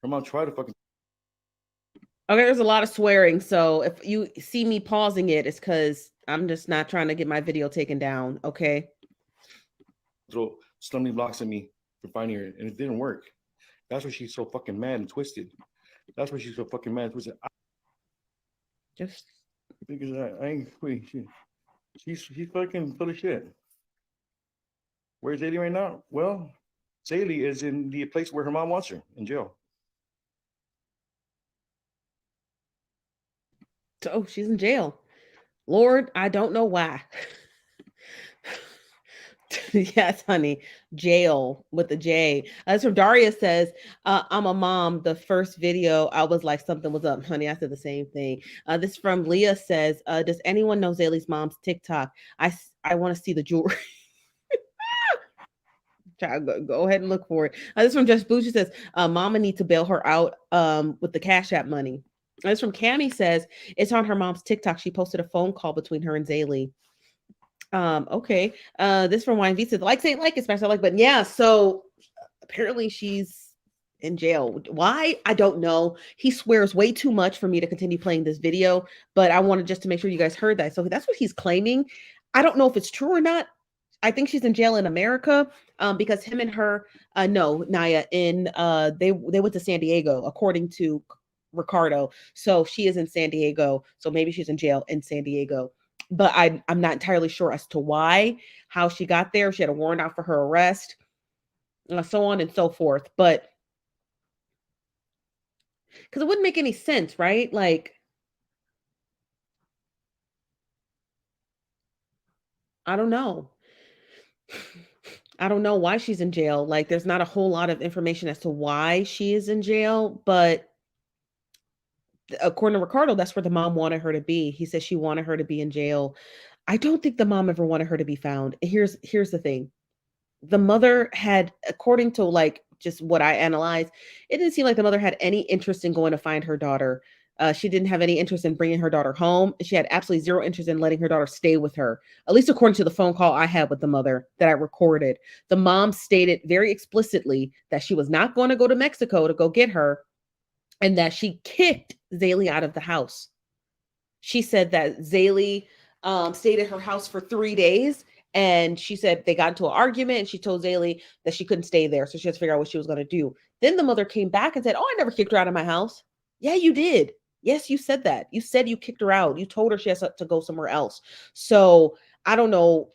Her mom tried to fucking. Okay, there's a lot of swearing, so if you see me pausing it, it's because I'm just not trying to get my video taken down. Okay. Throw stumbling blocks at me for finding her, and it didn't work. That's why she's so fucking mad and twisted. That's why she's so fucking mad and twisted. Just because I ain't. She's fucking full of shit. Where's Zayley right now? Well, Zayley is in the place where her mom wants her, in jail. oh, she's in jail. Lord, I don't know why. Yes, honey. Jail with a J. That's from Daria says, I'm a mom. The first video, I was like, something was up, honey. I said the same thing. This from Leah says, does anyone know Zayley's mom's TikTok? I want to see the jewelry. Go ahead and look for it. This from Just Bougie says, Mama needs to bail her out with the Cash App money. This from Cammie says, it's on her mom's TikTok. She posted a phone call between her and Zayley. Okay. This from Wine V says, like ain't like, especially like, but yeah, so apparently she's in jail. Why? I don't know. He swears way too much for me to continue playing this video, but I wanted just to make sure you guys heard that. So that's what he's claiming. I don't know if it's true or not. I think she's in jail in America because him and her, no, Naya, they went to San Diego, according to Ricardo. So she is in San Diego. So maybe she's in jail in San Diego. But I'm not entirely sure as to why, how she got there. She had a warrant out for her arrest, so on and so forth. But because it wouldn't make any sense, right? Like, I don't know. I don't know why she's in jail. Like, there's not a whole lot of information as to why she is in jail, but according to Ricardo, that's where the mom wanted her to be. He said she wanted her to be in jail. I don't think the mom ever wanted her to be found. Here's the thing. The mother had, according to like just what I analyzed, it didn't seem like the mother had any interest in going to find her daughter. She didn't have any interest in bringing her daughter home. She had absolutely zero interest in letting her daughter stay with her, at least according to the phone call I had with the mother that I recorded. The mom stated very explicitly that she was not going to go to Mexico to go get her and that she kicked Zayley out of the house. She said that Zayley stayed at her house for 3 days And she said they got into an argument and she told Zayley that she couldn't stay there. So she had to figure out what she was going to do. Then the mother came back and said, "Oh, I never kicked her out of my house." Yeah, you did. Yes, you said that. You said you kicked her out. You told her she has to go somewhere else. So I don't know.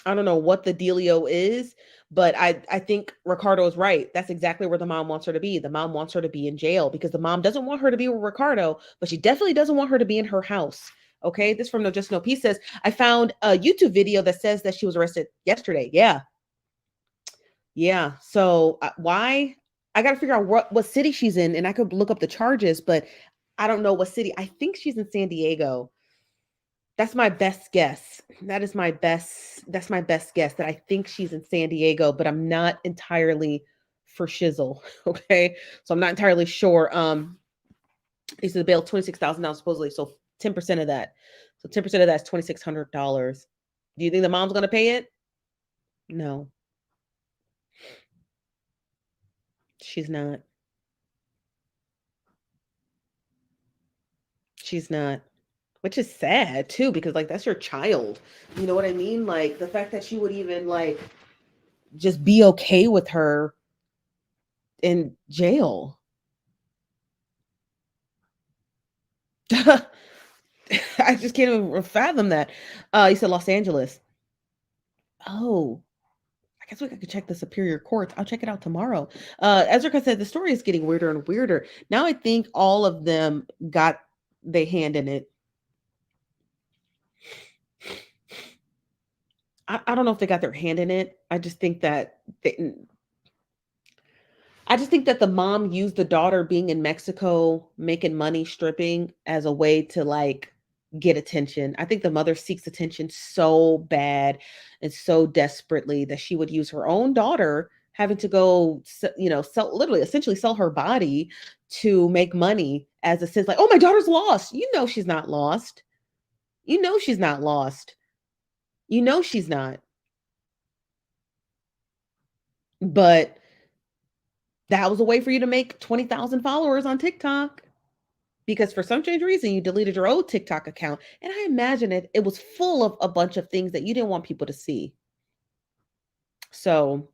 I don't know what the dealio is, but I think Ricardo is right. That's exactly where the mom wants her to be. The mom wants her to be in jail because the mom doesn't want her to be with Ricardo, but she definitely doesn't want her to be in her house. Okay, this from No Just No Peace says, I found a YouTube video that says that she was arrested yesterday. Yeah. Yeah. So why? I got to figure out what city she's in, and I could look up the charges, but I don't know what city. I think she's in San Diego. That's my best guess. That's my best guess, that I think she's in San Diego, but I'm not entirely for shizzle. Okay. So I'm not entirely sure. They said the bail $26,000 supposedly. So 10% of that. So 10% of that's $2,600. Do you think the mom's gonna pay it? No, she's not. She's not. Which is sad too, because like that's your child. You know what I mean? Like the fact that she would even like just be okay with her in jail. I just can't even fathom that. You said Los Angeles. Oh, I guess we could check the Superior Courts. I'll check it out tomorrow. Ezra said the story is getting weirder and weirder. Now I think all of them got their hand in it. I don't know if they got their hand in it. I just think that the mom used the daughter being in Mexico, making money stripping as a way to like get attention. I think the mother seeks attention so bad and so desperately that she would use her own daughter having to go, sell, literally essentially sell her body to make money as a sense like, oh, my daughter's lost. You know, she's not lost. You know, she's not lost. You know, she's not. But that was a way for you to make 20,000 followers on TikTok. Because for some strange reason you deleted your old TikTok account. And I imagine it was full of a bunch of things that you didn't want people to see. So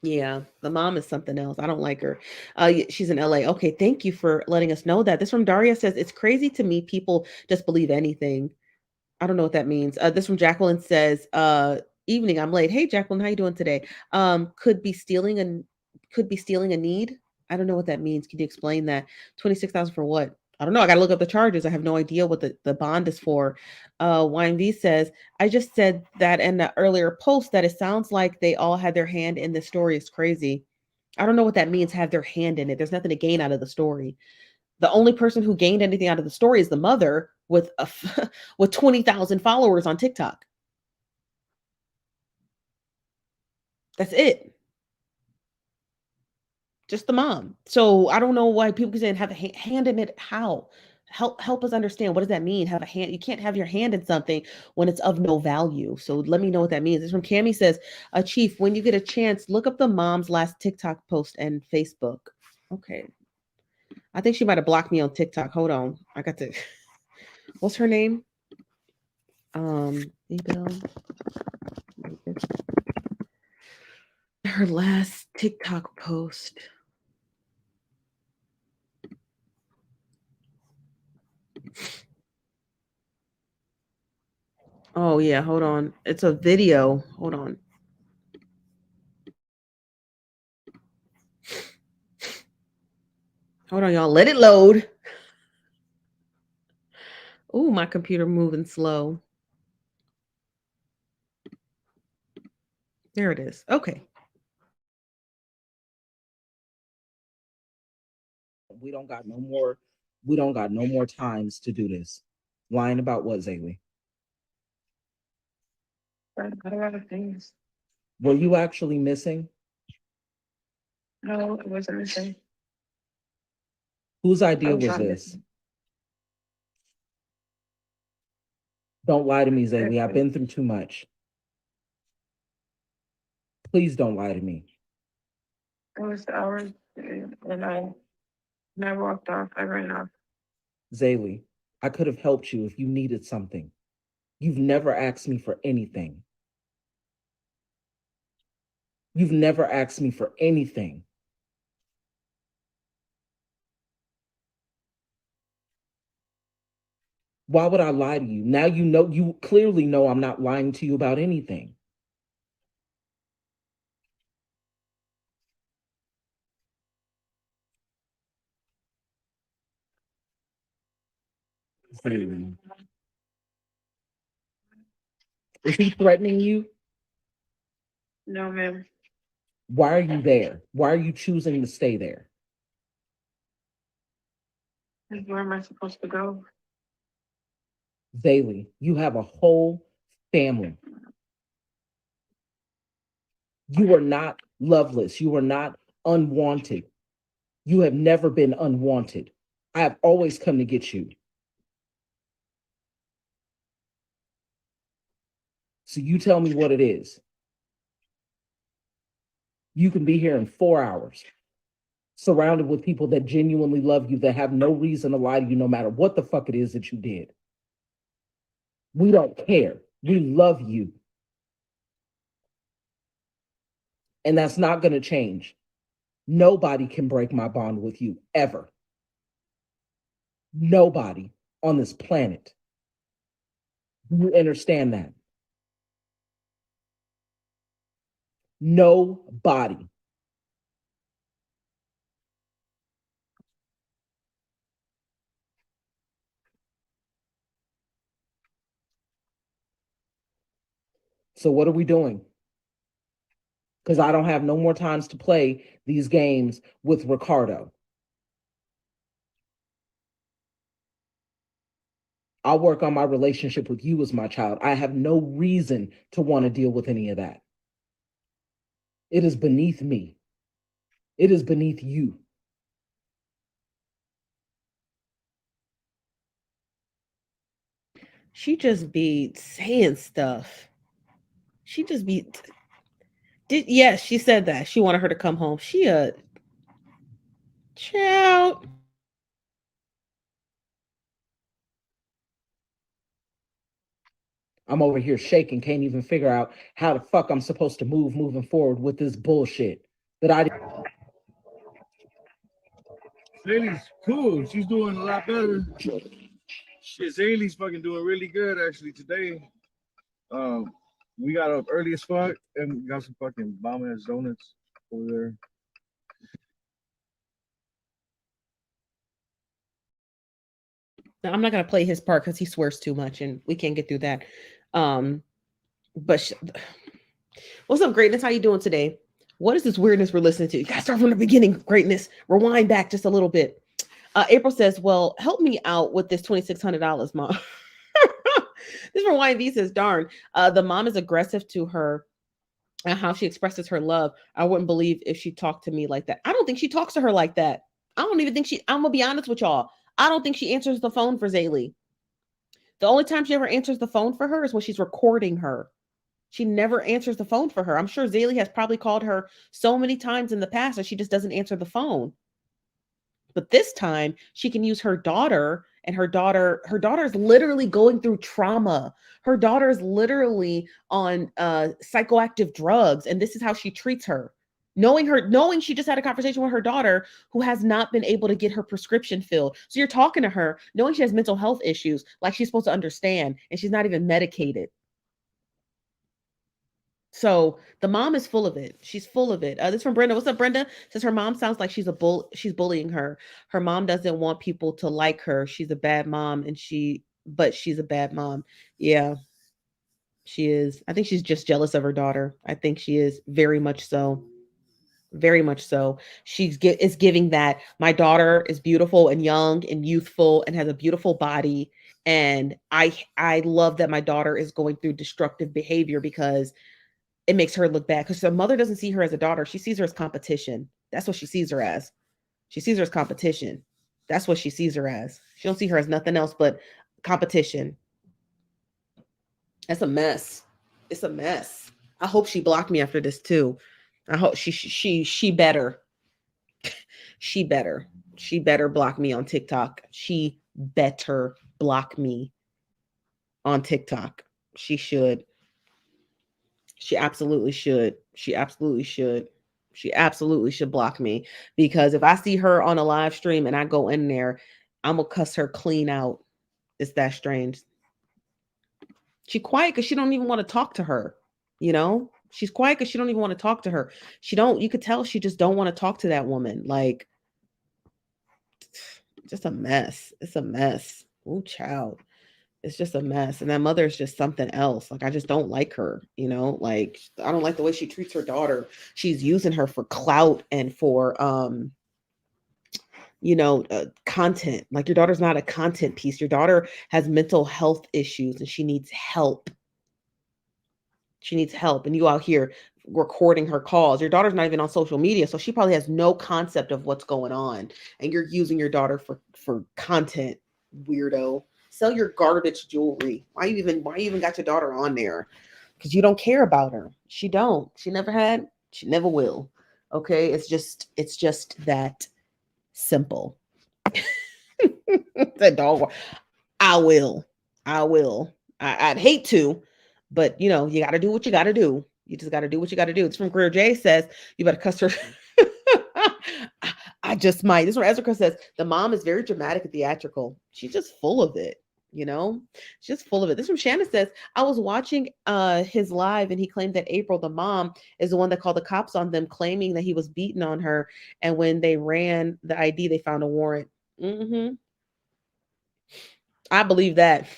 yeah, the mom is something else. I don't like her. She's in LA. Okay, thank you for letting us know that. This from Daria says, it's crazy to me people just believe anything. I don't know what that means. This from Jacqueline says, evening, I'm late. Hey Jacqueline, how you doing today? Could be stealing a need. I don't know what that means. Can you explain that? 26,000 for what? I don't know. I gotta look up the charges. I have no idea what the bond is for. YMV says, I just said that in the earlier post that it sounds like they all had their hand in the story. Is crazy. I don't know what that means, have their hand in it. There's nothing to gain out of the story. The only person who gained anything out of the story is the mother with with 20,000 followers on TikTok. That's it. Just the mom. So I don't know why people can say have a hand in it. How? Help us understand. What does that mean? Have a hand. You can't have your hand in something when it's of no value. So let me know what that means. This from Cami says, Chief, when you get a chance, look up the mom's last TikTok post and Facebook. Okay. I think she might have blocked me on TikTok. Hold on. I got to. What's her name? Her last TikTok post. Oh yeah, hold on. It's a video. Hold on. Hold on, y'all. Let it load. Oh, my computer moving slow. There it is. Okay. We don't got no more. We don't got no more times to do this. Lying about what, Zayley? I got a lot of things. Were you actually missing? No, it wasn't missing. Whose idea I was not this? missing. Don't lie to me, Zayley. I've been through too much. Please don't lie to me. It was the hours, and when I walked off, I ran off. Zayley, I could have helped you if you needed something. You've never asked me for anything. You've never asked me for anything. Why would I lie to you? Now you clearly know I'm not lying to you about anything. Is he threatening you? No, ma'am. Why are you there? Why are you choosing to stay there? Where am I supposed to go? Zayley, you have a whole family. You are not loveless. You are not unwanted. You have never been unwanted. I have always come to get you. So you tell me what it is. You can be here in 4 hours, surrounded with people that genuinely love you, that have no reason to lie to you, no matter what the fuck it is that you did. We don't care. We love you. And that's not going to change. Nobody can break my bond with you, ever. Nobody on this planet. Do you understand that? Nobody. So what are we doing? Because I don't have no more times to play these games with Ricardo. I'll work on my relationship with you as my child. I have no reason to want to deal with any of that. It is beneath me. It is beneath you. She just be saying stuff. She just be yes, she said that. She wanted her to come home. She child. I'm over here shaking, can't even figure out how the fuck I'm supposed to moving forward with this bullshit that I Zayley's cool. She's doing a lot better. Shit, Zayley's fucking doing really good actually today. We got up early as fuck and we got some fucking bomb ass donuts over there. Now, I'm not gonna play his part because he swears too much, and we can't get through that. But what's up, greatness? How you doing today? What is this weirdness we're listening to? You gotta start from the beginning, greatness. Rewind back just a little bit. April says, "Well, help me out with this $2,600, mom." This from YV says, "Darn, the mom is aggressive to her." And how she expresses her love. I wouldn't believe if she talked to me like that. I don't think she talks to her like that. I don't even think I'm gonna be honest with y'all. I don't think she answers the phone for Zayley. The only time she ever answers the phone for her is when she's recording her. She never answers the phone for her. I'm sure Zayley has probably called her so many times in the past that she just doesn't answer the phone. But this time she can use her daughter, and her daughter is literally going through trauma. Her daughter is literally on psychoactive drugs, and this is how she treats her. Knowing she just had a conversation with her daughter who has not been able to get her prescription filled. So you're talking to her, knowing she has mental health issues, like she's supposed to understand, and she's not even medicated. So the mom is full of it. She's full of it. This from Brenda. What's up, Brenda? Says her mom sounds like she's she's bullying her. Her mom doesn't want people to like her. She's a bad mom, but she's a bad mom. Yeah, she is. I think she's just jealous of her daughter. I think she is very much so. Very much so. Is giving that my daughter is beautiful and young and youthful and has a beautiful body. And I love that my daughter is going through destructive behavior because it makes her look bad, because her mother doesn't see her as a daughter. She sees her as competition. That's what she sees her as. She sees her as competition. That's what she sees her as. She don't see her as nothing else but competition. That's a mess. It's a mess. I hope she blocked me after this too. I hope she better. She better block me on TikTok. She better block me on TikTok. She should. She absolutely should. She absolutely should. She absolutely should block me, because if I see her on a live stream and I go in there, I'm gonna cuss her clean out. It's that strange. She quiet because she don't even want to talk to her. You know, she's quiet because she don't even want to talk to her. She don't. You could tell she just don't want to talk to that woman. Like, just a mess. It's a mess. Oh, child. It's just a mess. And that mother is just something else. Like, I just don't like her, you know, like, I don't like the way she treats her daughter. She's using her for clout and for, content. Like, your daughter's not a content piece. Your daughter has mental health issues and she needs help. She needs help. And you out here recording her calls. Your daughter's not even on social media, so she probably has no concept of what's going on. And you're using your daughter for content, weirdo. Sell your garbage jewelry. Why you even got your daughter on there? Because you don't care about her. She don't. She never had. She never will. Okay? It's just that simple. That dog. I will. I'd hate to, but you got to do what you got to do. You just got to do what you got to do. It's from Greer J says, you better cuss her. I just might. This is what Ezra says. The mom is very dramatic and theatrical. She's just full of it. She's just full of it. This from Shannon says, I was watching his live and he claimed that April, the mom, is the one that called the cops on them, claiming that he was beating on her. And when they ran the ID, they found a warrant. I believe that.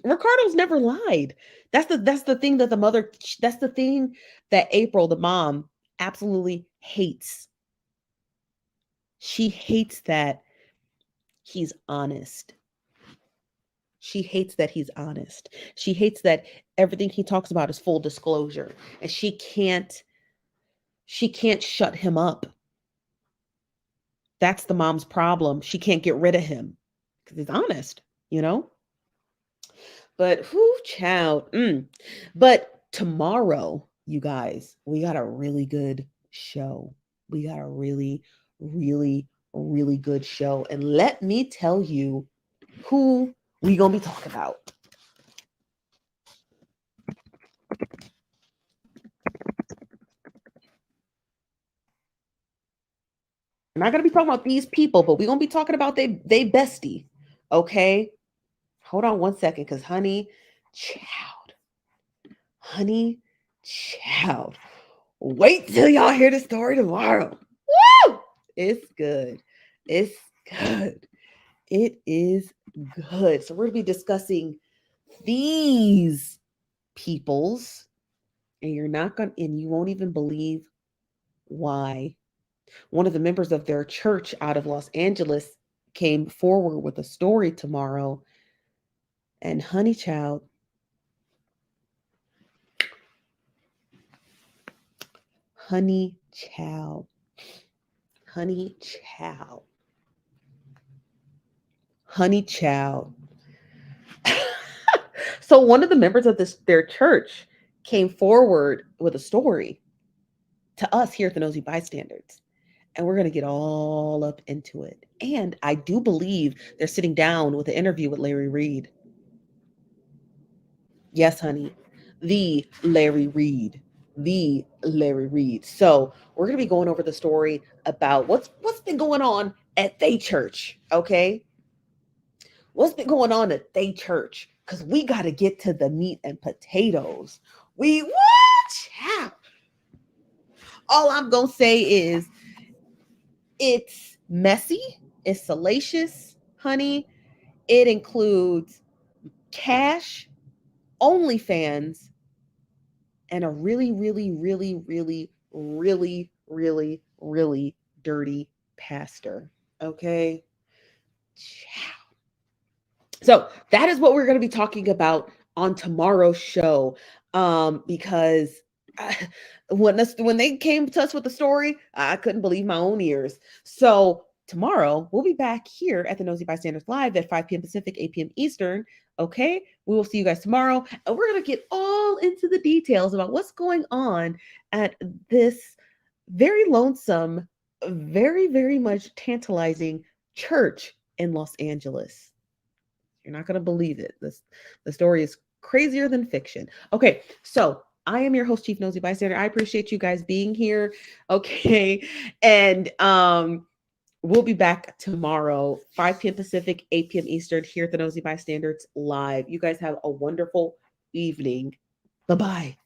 Ricardo's never lied. That's the thing that the mother, that's the thing that April, the mom, absolutely hates. She hates that he's honest. She hates that he's honest. She hates that everything he talks about is full disclosure. And she can't shut him up. That's the mom's problem. She can't get rid of him because he's honest, But who child. But tomorrow, you guys, we got a really good show. We got a really, really, really good show. And let me tell you who we gonna be talking about. We're not gonna be talking about these people, but we're gonna be talking about they bestie. Okay. Hold on one second, because honey child, wait till y'all hear the story tomorrow. Woo! It's good. It's good. It is good. So we're gonna be discussing these peoples, and you won't even believe why. One of the members of their church out of Los Angeles came forward with a story tomorrow. And honey child, So one of the members of their church came forward with a story to us here at the Nosy Bystanders. And we're going to get all up into it. And I do believe they're sitting down with an interview with Larry Reed. Yes, honey. The Larry Reed. So we're going to be going over the story about what's been going on at they church. Okay. What's been going on at they church? Because we got to get to the meat and potatoes. All I'm going to say is it's messy. It's salacious, honey. It includes cash, OnlyFans, and a really, really, really, really, really, really, really dirty pastor. Okay. So that is what we're going to be talking about on tomorrow's show. Because when they came to us with the story, I couldn't believe my own ears. So tomorrow we'll be back here at the Nosy Bystanders Live at 5 p.m. Pacific, 8 p.m. Eastern. Okay, we will see you guys tomorrow, and we're gonna get all into the details about what's going on at this very lonesome, very, very much tantalizing church in Los Angeles. You're not gonna believe it. The story is Crazier than fiction. Okay, so I am your host, Chief Nosy Bystander. I appreciate you guys being here. Okay, and we'll be back tomorrow, 5 p.m. Pacific, 8 p.m. Eastern, here at the Nosy Bystanders live. You guys have a wonderful evening. Bye bye.